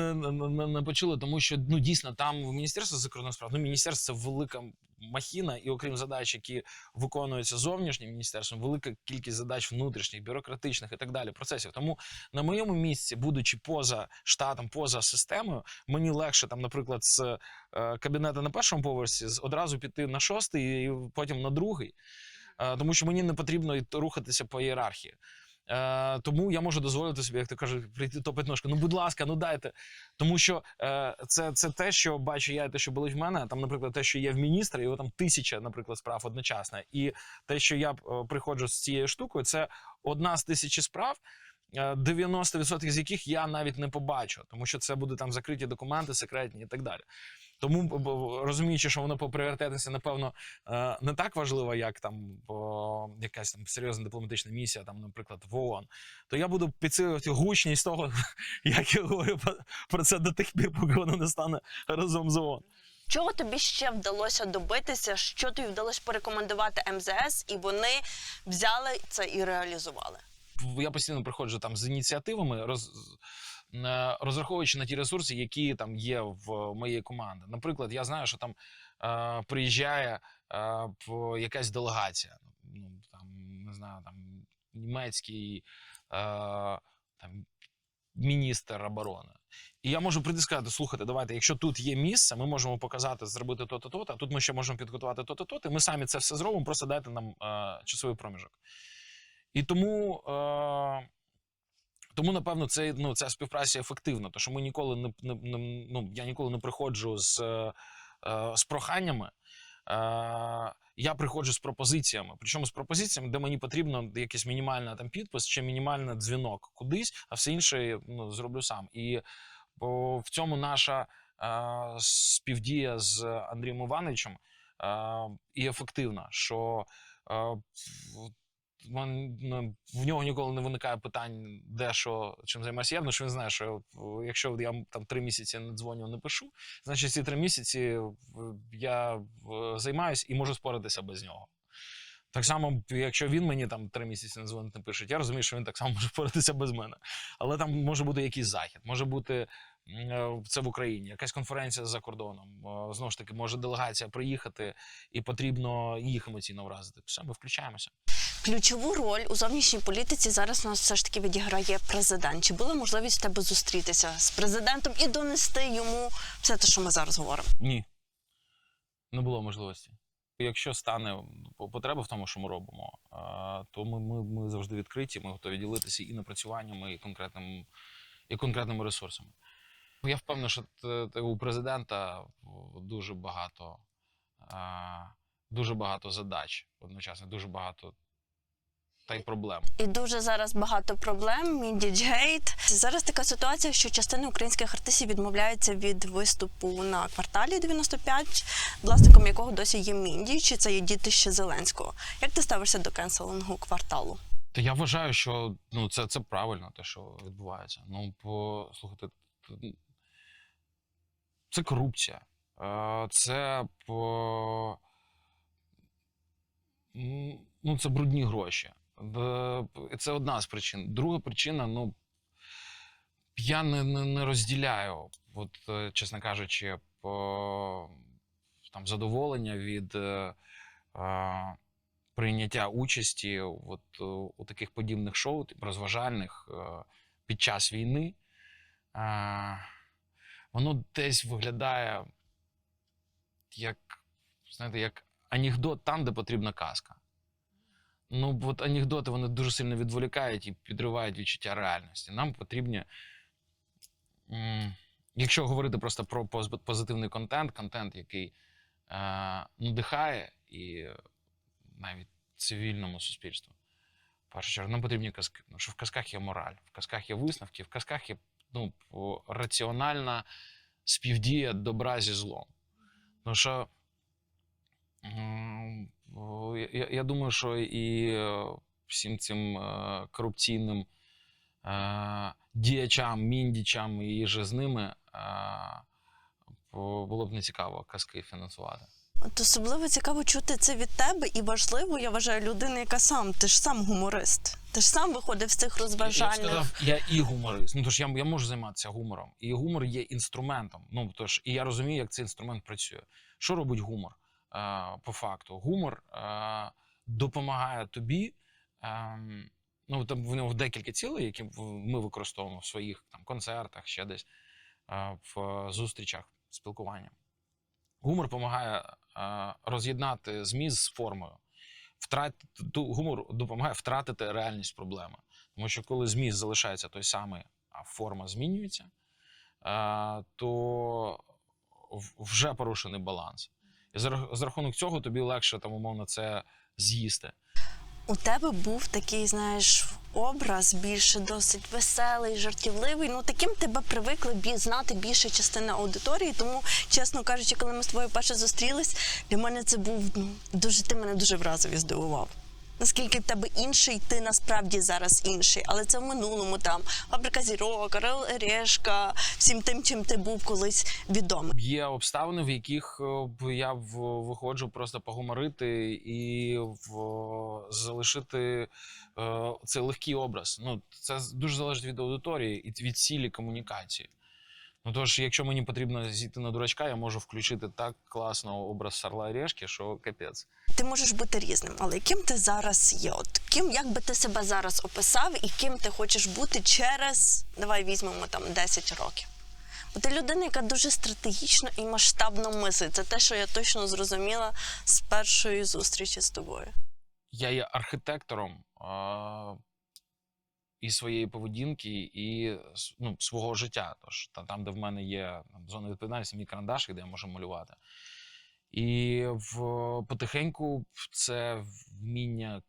не почули, тому що дійсно там в Міністерстві закордонних справ, міністерство це велика махіна, і окрім задач, які виконуються зовнішнім міністерством, велика кількість задач внутрішніх, бюрократичних і так далі, процесів. Тому на моєму місці, будучи поза штатом, поза системою, мені легше там, наприклад, з кабінету на першому поверсі одразу піти на 6-й і потім на 2-й, тому що мені не потрібно рухатися по ієрархії. Тому я можу дозволити собі, як ти кажеш, прийти топити ножку. Будь ласка, дайте. Тому що це те, що бачу я, і те, що болить в мене. Там, наприклад, те, що є в міністра, його там 1000, наприклад, справ одночасно. І те, що я приходжу з цією штукою, це одна з 1000 справ, 90% з яких я навіть не побачу. Тому що це будуть там закриті документи, секретні і так далі. Тому, розуміючи, що воно по пріоритетності, напевно, не так важливо, як там якась там серйозна дипломатична місія, там, наприклад, в ООН, то я буду підсилювати гучність того, як я говорю про це до тих пір, поки воно не стане разом з ООН. Чого тобі ще вдалося добитися, що тобі вдалося порекомендувати МЗС, і вони взяли це і реалізували? Я постійно приходжу там з ініціативами, розраховуючи на ті ресурси, які там є в моєї команди. Наприклад, я знаю, що там приїжджає якась делегація, там, не знаю, там німецький там, міністр оборони. І я можу прийти і сказати: слухайте, давайте, якщо тут є місце, ми можемо показати, зробити то-то, то-то, а тут ми ще можемо підготувати то-то, то-то, і ми самі це все зробимо, просто дайте нам часовий проміжок. І тому, напевно, ця співпраця ефективна, тому що ми ніколи я ніколи не приходжу з проханнями, я приходжу з пропозиціями. Причому з пропозиціями, де мені потрібно якийсь мінімальний там підпис чи мінімальний дзвінок кудись, а все інше зроблю сам. І в цьому наша співдія з Андрієм Івановичем і ефективна, що в нього ніколи не виникає питань, де що, чим займаюся я, тому що він знає, що якщо я там 3 місяці не дзвоню, не пишу, значить ці 3 місяці я займаюся і можу споратися без нього. Так само, якщо він мені там 3 місяці не дзвонить, не пише, я розумію, що він так само може впоратися без мене. Але там може бути якийсь захід, може бути це в Україні, якась конференція за кордоном. Знову ж таки, може делегація приїхати і потрібно їх емоційно вразити. Все, ми включаємося. Ключову роль у зовнішній політиці зараз у нас все ж таки відіграє президент. Чи була можливість у тебе зустрітися з президентом і донести йому все те, що ми зараз говоримо? Ні. Не було можливості. Якщо стане потреба в тому, що ми робимо, то ми завжди відкриті, ми готові ділитися і напрацюваннями, і конкретними ресурсами. Я впевнений, що у президента дуже багато задач одночасно, дуже багато та й проблем. І дуже зараз багато проблем. Міндіджгейт. Зараз така ситуація, що частина українських артистів відмовляється від виступу на кварталі 95, власником якого досі є Мінді, чи це є дітище Зеленського. Як ти ставишся до кенселингу кварталу? Та я вважаю, що це правильно, те, що відбувається. Слухайте, це корупція. Це ну, це брудні гроші. Це одна з причин. Друга причина, ну, я не розділяю, от, чесно кажучи, там, задоволення від прийняття участі от, у таких подібних шоу, типу, розважальних, під час війни. Воно десь виглядає як, знаєте, як анекдот там, де потрібна казка. Ну, от анекдоти, вони дуже сильно відволікають і підривають відчуття реальності. Нам потрібні, якщо говорити просто про позитивний контент, який надихає і навіть цивільному суспільству. В першу чергу, нам потрібні казки. Тому що в казках є мораль, в казках є висновки, в казках є, ну, раціональна співдія добра зі злом. Тому що я думаю, що і всім цим корупційним діячам, міндічам і же з ними було б нецікаво казки фінансувати. От особливо цікаво чути це від тебе, і важливо, я вважаю, людина, яка ти ж сам гуморист. Ти ж сам виходив з цих розважальних. Я сказав, я і гуморист. Ну, тож я можу займатися гумором. І гумор є інструментом. Ну, тож, і я розумію, як цей інструмент працює. Що робить гумор? По факту. Гумор допомагає тобі, ну, там в нього декілька цілей, які ми використовуємо в своїх там концертах, ще десь, в зустрічах, спілкуванням. Гумор допомагає роз'єднати зміст з формою. Гумор допомагає втратити реальність проблеми. Тому що коли зміст залишається той самий, а форма змінюється, то вже порушений баланс. І за рахунок цього тобі легше, там, умовно, це з'їсти. У тебе був такий, знаєш, образ більше досить веселий, жартівливий. Ну, таким тебе привикли знати більша частина аудиторії. Тому, чесно кажучи, коли ми з тобою перше зустрілись, для мене це був ти мене дуже вразив і здивував. Наскільки в тебе інший, ти насправді зараз інший. Але це в минулому там «Фабрика зірок», «Орел і Решка», всім тим, чим ти був колись відомий. Є обставини, в яких я виходжу просто погуморити і залишити цей легкий образ. Ну, це дуже залежить від аудиторії і від цілі комунікації. Ну, тож, якщо мені потрібно зійти на дурачка, я можу включити так класно образ «Орла і Решки», що капець. Ти можеш бути різним, але ким ти зараз є? От як би ти себе зараз описав і ким ти хочеш бути через, давай візьмемо там 10 років? Бо ти людина, яка дуже стратегічно і масштабно мислить. Це те, що я точно зрозуміла з першої зустрічі з тобою. Я є архітектором і своєї поведінки, і, ну, свого життя. Тож там, де в мене є зона відповідальності, мій карандашик, де я можу малювати. І потихеньку це вміння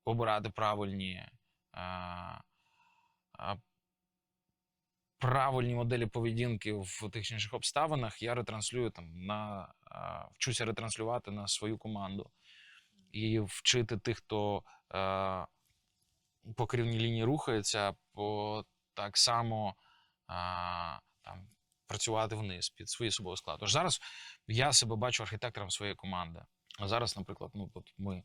обирати правильні моделі поведінки в тих чи інших обставинах я ретранслюю вчуся ретранслювати на свою команду. І вчити тих, хто по керівній лінії рухається, так само там, працювати вниз під свій особовий склад. Тож зараз я себе бачу архітектором своєї команди. А зараз, наприклад, ну, от ми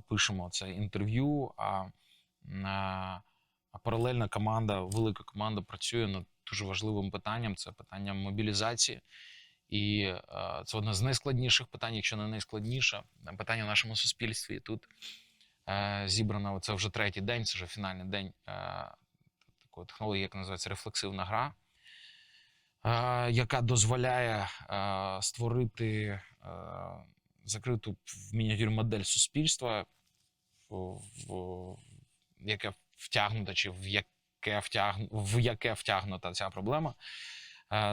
пишемо це інтерв'ю, а паралельна команда, велика команда працює над дуже важливим питанням. Це питанням мобілізації. І це одне з найскладніших питань, якщо не найскладніше, питання в нашому суспільстві. І тут зібрано, це вже третій день, це вже фінальний день такої технології, яка називається рефлексивна гра, яка дозволяє створити закриту в мініатюрі модель суспільства, яке втягнута чи в яке втягнута ця проблема,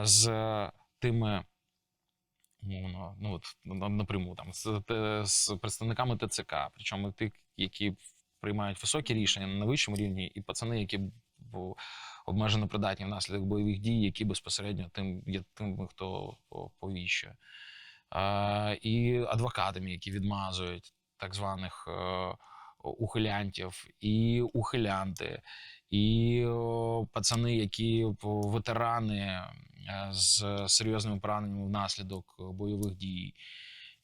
з тими, ну от напряму там з представниками ТЦК, причому ті, які приймають високі рішення на найвищому рівні, і пацани, які обмежено придатні внаслідок бойових дій, які безпосередньо є тим, хто повіщує. І адвокатами, які відмазують так званих ухилянтів, і ухилянти, і пацани, які ветерани з серйозними пораненнями внаслідок бойових дій,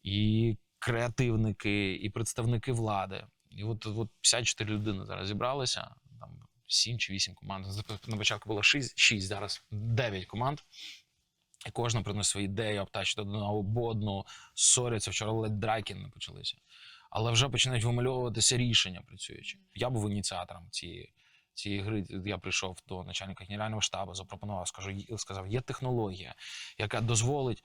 і креативники, і представники влади. І от 54 людини зараз зібралися, там 7 чи 8 команд. На початку було 6, зараз 9 команд. І кожна приносить свої ідеї, обтачують одну об одну, ссоряться. Вчора ледь драки не почалися. Але вже починають вимальовуватися рішення працюючи. Я був ініціатором цієї гри. Я прийшов до начальника генерального штабу, запропонував, сказав, є технологія, яка дозволить,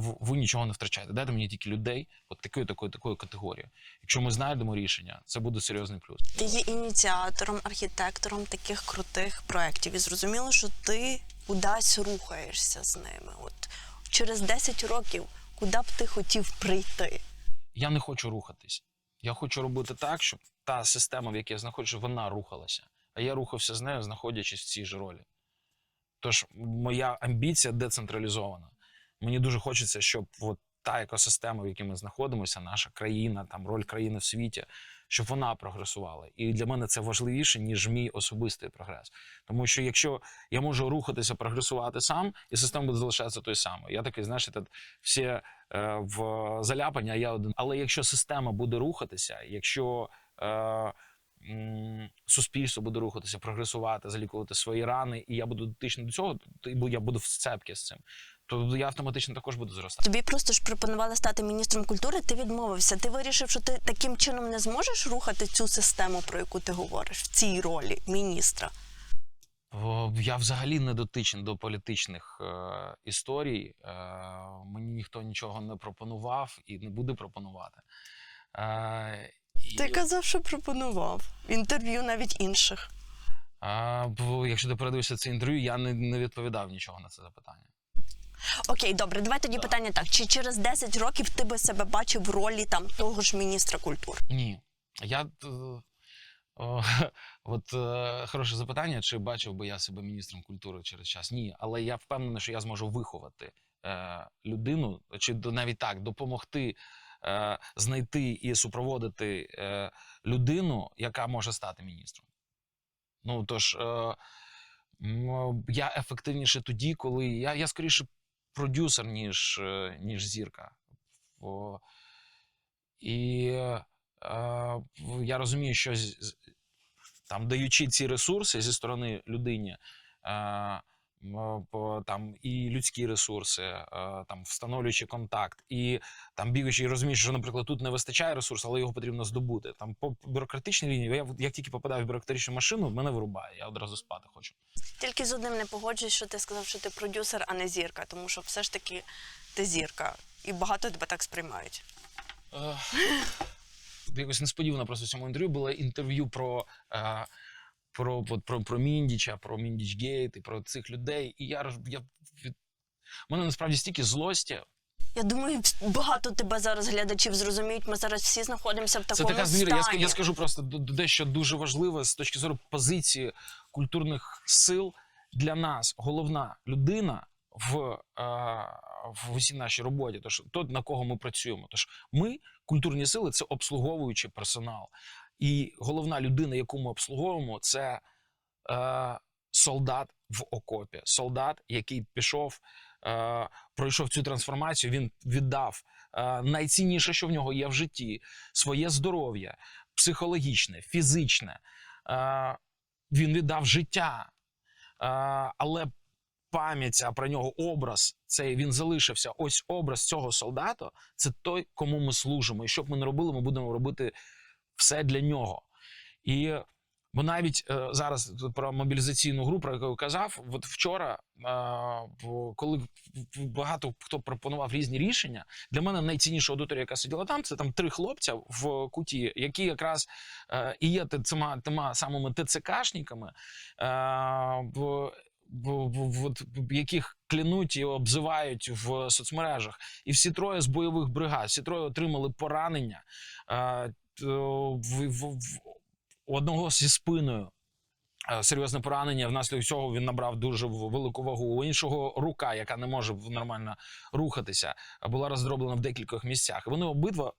ви нічого не втрачаєте. Дайте мені тільки людей от такої категорії. Якщо ми знайдемо рішення, це буде серйозний плюс. Ти є ініціатором, архітектором таких крутих проєктів. І зрозуміло, що ти кудись рухаєшся з ними. От через 10 років, куди б ти хотів прийти? Я не хочу рухатись. Я хочу робити так, щоб та система, в якій я знаходжусь, вона рухалася. А я рухався з нею, знаходячись в цій ж ролі. Тож моя амбіція децентралізована. Мені дуже хочеться, щоб та екосистема, в якій ми знаходимося, наша країна, роль країни в світі, щоб вона прогресувала. І для мене це важливіше, ніж мій особистий прогрес. Тому що якщо я можу рухатися, прогресувати сам, і система буде залишатися той самою. Я такий, всі в заляпанні, а я один. Але якщо система буде рухатися, якщо суспільство буде рухатися, прогресувати, залікувати свої рани, і я буду дотичний до цього, то я буду в сцепці з цим, то я автоматично також буду зростати. Тобі просто ж пропонували стати міністром культури, ти відмовився. Ти вирішив, що ти таким чином не зможеш рухати цю систему, про яку ти говориш, в цій ролі міністра? Я взагалі не дотичний до політичних історій. Мені ніхто нічого не пропонував і не буде пропонувати. Ти казав, що пропонував. Інтерв'ю навіть інших. Якщо ти передивишся це інтерв'ю, я не відповідав нічого на це запитання. Окей, добре, давай тоді питання так. Чи через 10 років ти би себе бачив в ролі того ж міністра культури? Ні. Хороше запитання, чи бачив би я себе міністром культури через час? Ні, але я впевнений, що я зможу виховати людину, чи навіть так, допомогти знайти і супроводити людину, яка може стати міністром. Я ефективніше тоді, коли я скоріше продюсер, ніж зірка. І я розумію, що даючи ці ресурси зі сторони людині, і людські ресурси, встановлюючи контакт, і бігаючи і розумієш, що, наприклад, тут не вистачає ресурсу, але його потрібно здобути. По бюрократичній лінії, як тільки попадаю в бюрократичну машину, мене вирубає, я одразу спати хочу. Тільки з одним не погоджуюсь, що ти сказав, що ти продюсер, а не зірка, тому що все ж таки ти зірка, і багато тебе так сприймають. Якось несподівано просто в цьому інтерв'ю було інтерв'ю про Міндіча, про Міндічгейт і про цих людей. І в мене насправді стільки злості. Я думаю, багато тебе зараз глядачів зрозуміють. Ми зараз всі знаходимося в такому стані. Це така зміра. Я скажу просто дещо дуже важливе з точки зору позиції культурних сил. Для нас головна людина в усій нашій роботі, тот, на кого ми працюємо. Тож ми, культурні сили, це обслуговуючий персонал. І головна людина, яку ми обслуговуємо, це солдат в окопі. Солдат, який пішов, пройшов цю трансформацію, він віддав найцінніше, що в нього є в житті, своє здоров'я, психологічне, фізичне. Він віддав життя, але пам'ять про нього, образ, він залишився. Ось образ цього солдата – це той, кому ми служимо. І що б ми не робили, ми будемо робити все для нього. І бо навіть зараз про мобілізаційну групу, про яку я казав, вчора, коли багато хто пропонував різні рішення, для мене найцінніша аудиторія, яка сиділа там, це 3 хлопця в куті, які якраз і є тими самими ТЦКшниками, яких клянуть і обзивають в соцмережах. І всі 3 з бойових бригад, всі 3 отримали поранення, у одного зі спиною, серйозне поранення. Внаслідок цього він набрав дуже велику вагу. У іншого рука, яка не може нормально рухатися, була роздроблена в декількох місцях. Вони обидва,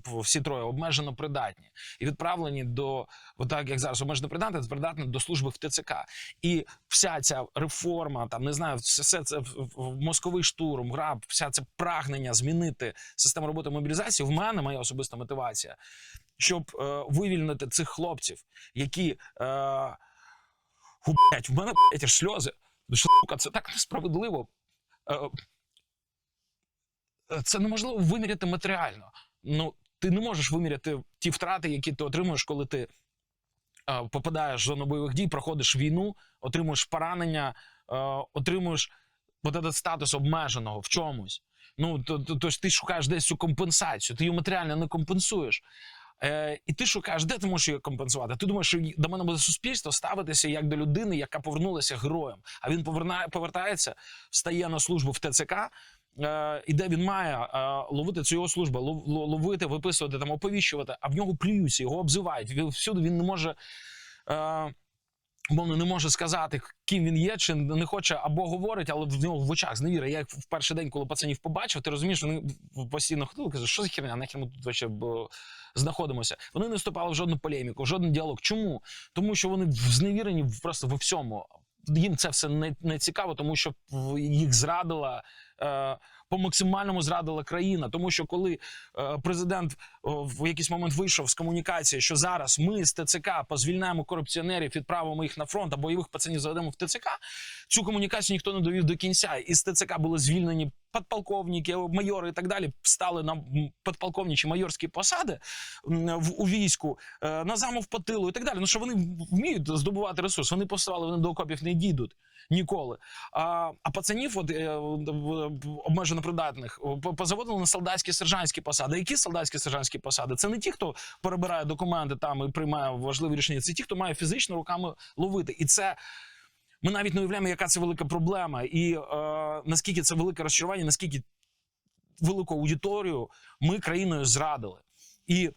всі троє, обмежено придатні. І відправлені до, так як зараз обмежено придатні до служби в ТЦК. І вся ця реформа, там, не знаю, все це мозковий штурм, граб, вся це прагнення змінити систему роботи мобілізації, в мене моя особиста мотивація, щоб вивільнити цих хлопців, які в мене аж сльози. Що, це так несправедливо. Це неможливо виміряти матеріально. Ну, ти не можеш виміряти ті втрати, які ти отримуєш, коли ти попадаєш в зону бойових дій, проходиш війну, отримуєш поранення, отримуєш этот статус обмеженого в чомусь. Ну, то ти шукаєш десь цю компенсацію, ти її матеріально не компенсуєш. І ти шукаєш, де ти можеш її компенсувати. Ти думаєш, що до мене буде суспільство ставитися як до людини, яка повернулася героєм. А він повертається, встає на службу в ТЦК, і де він має ловити цю його службу, ловити, виписувати, там, оповіщувати, а в нього плюються, його обзивають. Всюди він не може... Мовно, не може сказати, ким він є, чи не хоче, або говорить, але в нього в очах зневіра. Я в перший день, коли пацанів побачив, ти розумієш, вони постійно ходили, кажуть, що за херня, нахер ми тут вообще знаходимося. Вони не вступали в жодну полеміку, в жоден діалог. Чому? Тому що вони зневірені просто во всьому. Їм це все не цікаво, тому що їх зрадила, по максимальному зрадила країна. Тому що коли президент в якийсь момент вийшов з комунікації, що зараз ми з ТЦК позвільняємо корупціонерів, відправимо їх на фронт, а бойових пацанів заведемо в ТЦК, цю комунікацію ніхто не довів до кінця. І з ТЦК були звільнені підполковники, майори і так далі, стали на підполковничі майорські посади у війську, на замов по тилу і так далі. Ну що вони вміють здобувати ресурс, вони посилали, вони до окопів не дійдуть ніколи. А пацанів обмежено придатних позаводили на солдатські, сержантські посади. Які солдатські, сержантські посади? Це не ті, хто перебирає документи там і приймає важливі рішення, це ті, хто має фізично руками ловити. І це ми навіть не уявляємо, яка це велика проблема, і наскільки це велике розчарування, наскільки велику аудиторію ми країною зрадили. І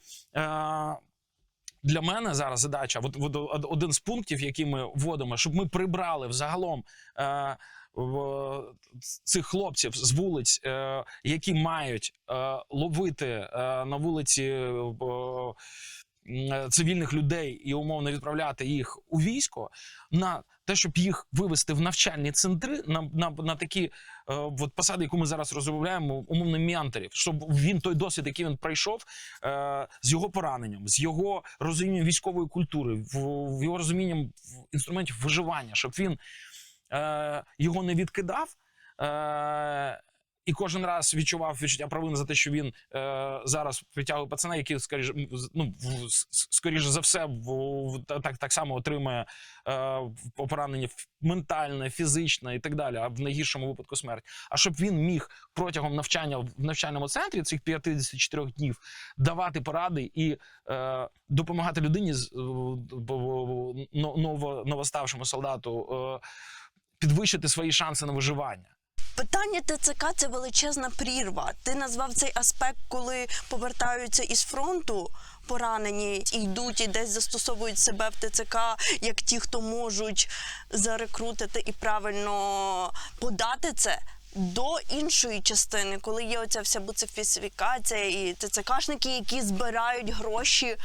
для мене зараз задача, один з пунктів, який ми вводимо, щоб ми прибрали взагалом цих хлопців з вулиць, які мають ловити на вулиці цивільних людей і умовно відправляти їх у військо, на те, щоб їх вивести в навчальні центри, на такі посади, яку ми зараз розробляємо, умовно менторів, щоб він той досвід, який він пройшов, з його пораненням, з його розумінням військової культури, в його розумінням інструментів виживання, щоб він його не відкидав, і кожен раз відчував відчуття провини за те, що він зараз притягує пацана, який, скоріше за все, так само отримує поранення ментальне, фізичне і так далі, а в найгіршому випадку смерть. А щоб він міг протягом навчання в навчальному центрі цих 54 днів давати поради і допомагати людині, новоставшому солдату, підвищити свої шанси на виживання. Питання ТЦК – це величезна прірва. Ти назвав цей аспект, коли повертаються із фронту поранені і йдуть і десь застосовують себе в ТЦК, як ті, хто можуть зарекрутити і правильно подати це, до іншої частини, коли є оця вся буцефісифікація і ТЦКшники, які збирають гроші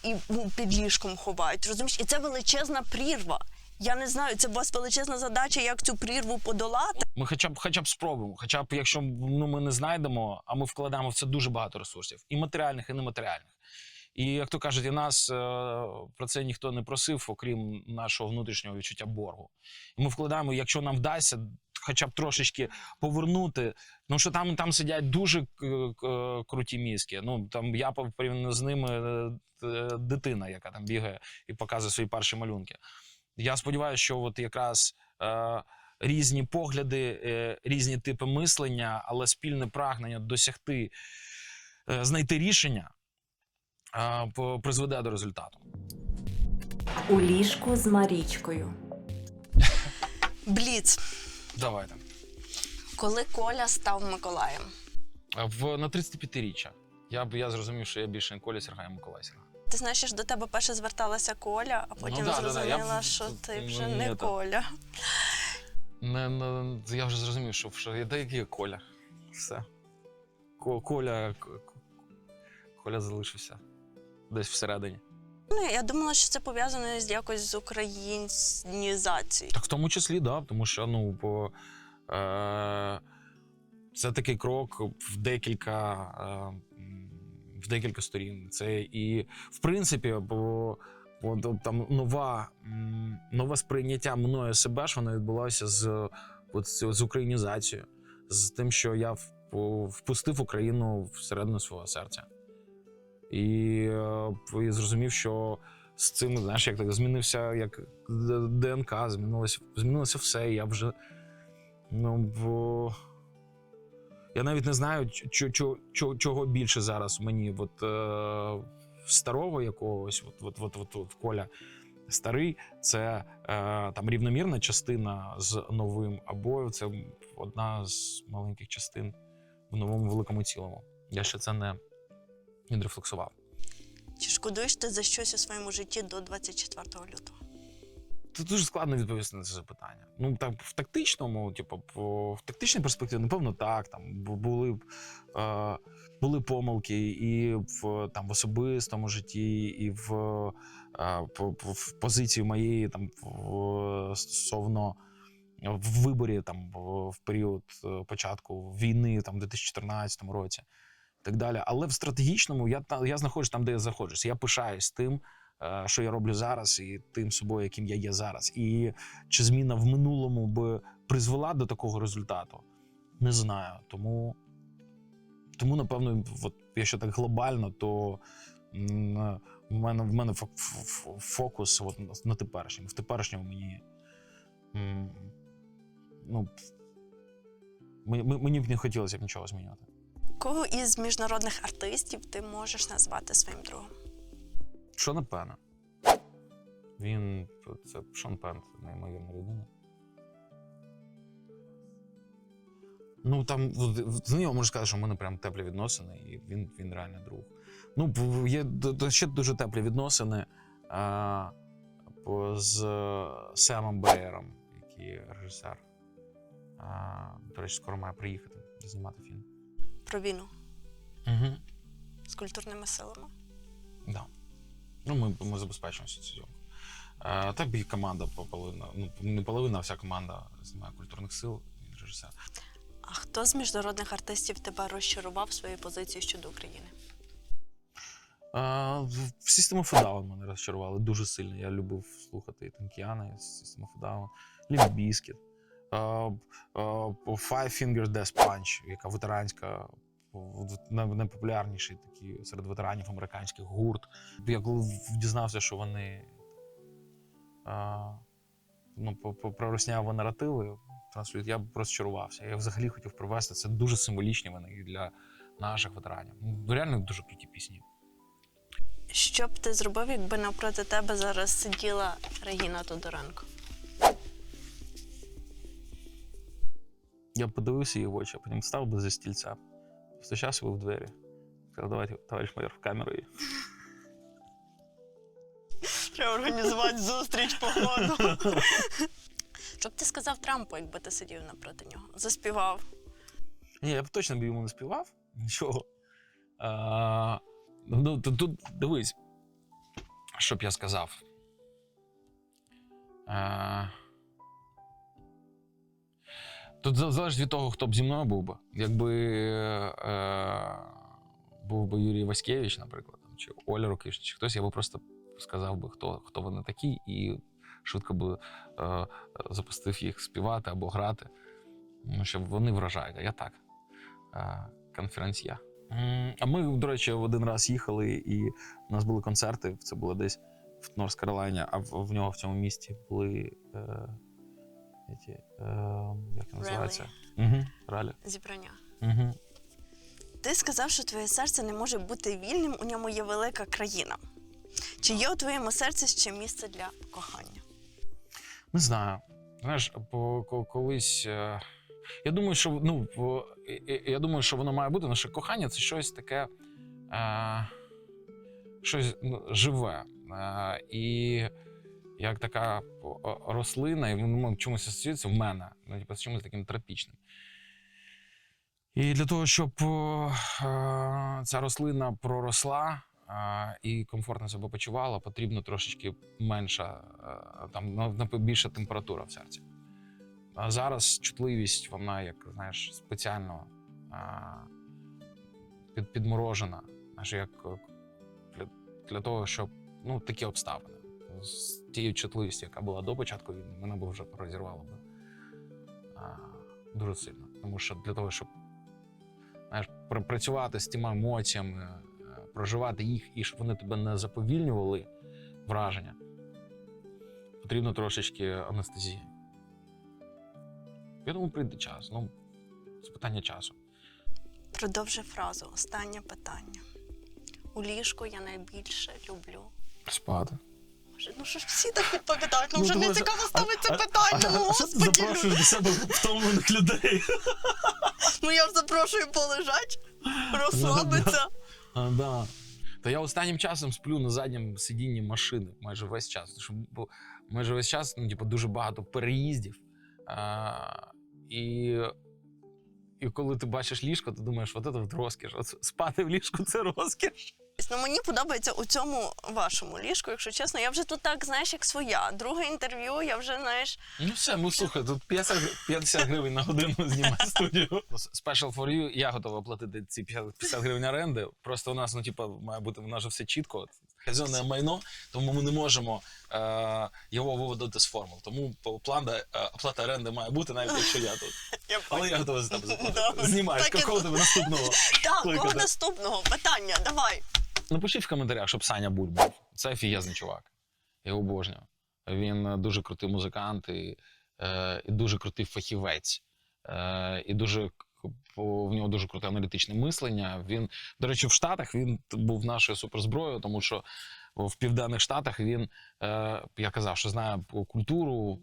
і під ліжком ховають. Розумієш? І це величезна прірва. Я не знаю, це у вас величезна задача, як цю прірву подолати. Ми хоча б спробуємо, хоча б якщо ми не знайдемо, а ми вкладаємо в це дуже багато ресурсів, і матеріальних, і нематеріальних. І, як то кажуть, і нас про це ніхто не просив, окрім нашого внутрішнього відчуття боргу. І ми вкладаємо, якщо нам вдасться, хоча б трошечки повернути, тому що там сидять дуже круті мізки. Ну, там я порівняно з ними дитина, яка там бігає і показує свої перші малюнки. Я сподіваюся, що от якраз різні погляди, різні типи мислення, але спільне прагнення досягти, знайти рішення призведе до результату. У ліжку з Марічкою. Бліц. Давайте. Коли Коля став Миколаєм? На 35-річчя. Я зрозумів, що я більше не Коля Серга, а Миколай Серга. Ти знаєш, я ж до тебе перше зверталася Коля, а потім зрозуміла, що ти вже не Коля. Я вже зрозумів, що я який Коля. Все. Коля залишився десь всередині. Ну, я думала, що це пов'язано з українізацією. Так в тому числі, да, тому що це такий крок в декілька сторін. Це і, в принципі, там нове сприйняття мною себе ж воно відбулося з українізацією, з тим, що я впустив Україну всередину свого серця. І зрозумів, що з цим, знаєш, як так змінився як ДНК, змінилося все. І я вже я навіть не знаю, чого більше зараз мені. Старого якогось, в Коля старий, це там рівномірна частина з новим, або це одна з маленьких частин в новому великому цілому. Я ще це не відрефлексував. Чи шкодуєш ти за щось у своєму житті до 24 лютого? Це дуже складно відповісти на це запитання. Ну, так, в тактичному, в тактичній перспективі, напевно, так. Там були помилки і в особистому житті, і в позиції моєї стосовно в виборі в період початку війни в 2014 році і так далі. Але в стратегічному я знаходжусь там, де я знаходжусь. Я пишаюсь тим, що я роблю зараз, і тим собою, яким я є зараз. І чи зміна в минулому би призвела до такого результату? Не знаю. Тому напевно, якщо так глобально, то в мене фокус на теперішньому. В теперішньому мені б не хотілося нічого змінювати. Кого із міжнародних артистів ти можеш назвати своїм другом? Шона Пена. Це Шон Пен, це неймовірна людина. Ну, там, за нього можу сказати, що в мене прям теплі відносини, і він реально друг. Ну, є ще дуже теплі відносини з Семом Беєром, який режисер. До речі, скоро має приїхати знімати фільм. Про війну? Угу. З культурними силами? Так. Да. Ну, ми забезпечуємося цю зйомку. Так і команда половина, не половина, а вся команда знімає культурних сил і режисер. А хто з міжнародних артистів тебе розчарував своєю позицією щодо України? System of a Down мене розчарували дуже сильно. Я любив слухати і Танкіана, і System of a Down, Limp Bizkit, Five Finger Death Punch, яка ветеранська, найпопулярніший такий серед ветеранів американських гурт. Я коли дізнався, що вони про русняві наративи транслюють, я розчарувався. Я взагалі хотів привести, це дуже символічні вони для наших ветеранів. Реально дуже круті пісні. Що б ти зробив, якби навпроти тебе зараз сиділа Регіна Тодоренко? Я б подивився її в очі, а потім став би за стільця, постучався би в двері, сказав: давайте, товариш майор, в камеру. Треба організувати зустріч по ходу. Що б ти сказав Трампу, якби ти сидів напроти нього? Заспівав? Ні, я б точно йому не співав нічого. Тут дивись, що б я сказав. Тут залежить від того, хто б зі мною був би. Якби був би Юрій Васькевич, наприклад, чи Оля Рокиш, чи хтось, я би просто сказав би, хто вони такі, і швидко би запустив їх співати або грати. Щоб вони вражають, а я так. Конференція. А ми, до речі, один раз їхали, і у нас були концерти, це було десь в Норс-Каролайні, а в нього в цьому місті були як називається? Ралі. Зібрання. Угу. Ти сказав, що твоє серце не може бути вільним, у ньому є велика країна. Чи є у твоєму серці ще місце для кохання? Не знаю. Знаєш, колись... Я думаю, що воно має бути, але що кохання – це щось таке, щось живе. І як така рослина, і воно чомусь асоціюється в мене, з чимось таким тропічним. І для того, щоб ця рослина проросла і комфортно себе почувала, потрібно трошечки менша, більша температура в серці. А зараз чутливість, вона, як, знаєш, спеціально підморожена, як для того, щоб, такі обставини. З тією чутливістю, яка була до початку війни, мене б вже розірвало дуже сильно. Тому що для того, щоб, знаєш, працювати з тими емоціями, проживати їх, і щоб вони тебе не заповільнювали враження, потрібно трошечки анестезії. Я думаю, прийде час. Це питання часу. Продовжи фразу. Останнє питання. У ліжку я найбільше люблю. Спати. Боже, що ж всі так відповідають? Вже тому не що- цікаво ставиться питання. Що ти запрошуєш до себе втомлених людей? Я запрошую полежать, розслабитися. Да. Та я останнім часом сплю на задньому сидінні машини майже весь час. Бо майже весь час дуже багато переїздів. І коли ти бачиш ліжко, ти думаєш, от це розкіш. Спати в ліжку – це розкіш. Мені подобається у цьому вашому ліжку, якщо чесно. Я вже тут так, знаєш, як своя. Друге інтерв'ю, я вже, знаєш... Все, слухай, тут 50 гривень на годину знімає студію. Special for you, я готовий оплатити ці 50 гривень оренди. Просто у нас, має бути, у нас же все чітко. Казенне майно, тому ми не можемо його виводити з формул. Тому оплата оренди має бути, навіть якщо я тут. Але я готовий за тебе заплатити. Знімай, кого тебе наступного? Так, кого наступного? Питання, давай. Напишіть в коментарях, щоб Саня Буль був. Це офігезний чувак. Я його обожнюю. Він дуже крутий музикант і дуже крутий фахівець. І в нього дуже круте аналітичне мислення. Він, до речі, в Штатах він був нашою суперзброєю, тому що в Південних Штатах він, я казав, що знає культуру,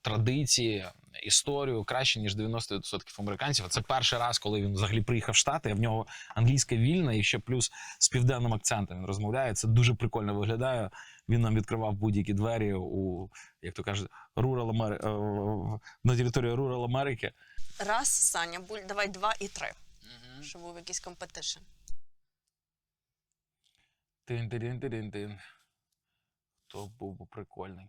традиції, історію краще, ніж 90% американців. Це перший раз, коли він взагалі приїхав в Штати, а в нього англійська вільна і ще плюс з південним акцентом він розмовляє. Це дуже прикольно виглядає. Він нам відкривав будь-які двері у, як то кажуть, на території Рурал Америки. Раз, Саня Буль, давай 2 і 3. Щоб був якийсь компетишн. Тин-тин-тин-тин-тин. То був би прикольний.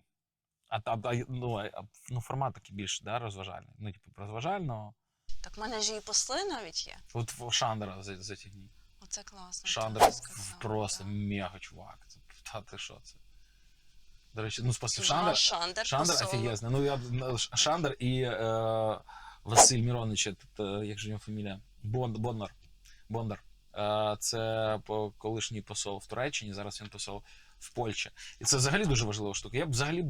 Формат такий більш розважальний. Розважально. Так в мене ж і посли навіть є. От Шандера затягні. Оце класно. Шандер просто мега чувак. Ти що це? До речі, спасибо. Шандер офігезний. Шандер і Василь Миронович, як же його фамілія? Бондар. Це колишній посол в Туреччині, зараз він посол в Польщі. І це взагалі дуже важлива штука. Я б взагалі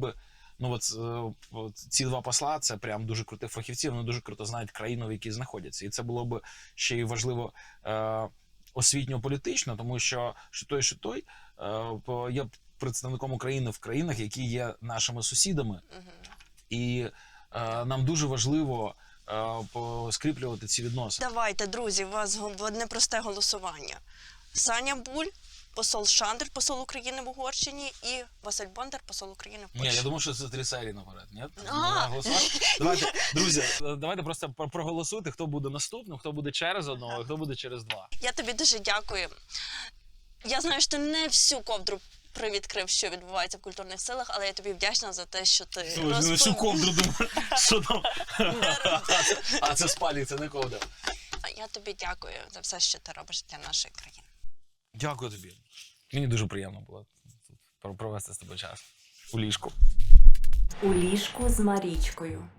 ці 2 посла, це прям дуже круті фахівці, вони дуже круто знають країну, в якій знаходяться. І це було б ще й важливо освітньо-політично, тому що той є представником України в країнах, які є нашими сусідами. І нам дуже важливо скріплювати ці відносини. Давайте, друзі, у вас непросте голосування. Саня Буль, посол Шандер, посол України в Угорщині, і Василь Бондар, посол України в Польщі. Ні, я думаю, що це 3 серії наперед. Ні? Давайте, друзі, давайте просто проголосуйте, хто буде наступним, хто буде через одного, і хто буде через 2. Я тобі дуже дякую. Я знаю, що ти не всю ковдру привідкрив, що відбувається в культурних силах, але я тобі вдячна за те, що ти Всю ковдру, думаю, що там? А це спальник, це не ковдра. Я тобі дякую за все, що ти робиш для нашої країни. Дякую тобі. Мені дуже приємно було провести з тобою час у ліжку. У ліжку з Марічкою.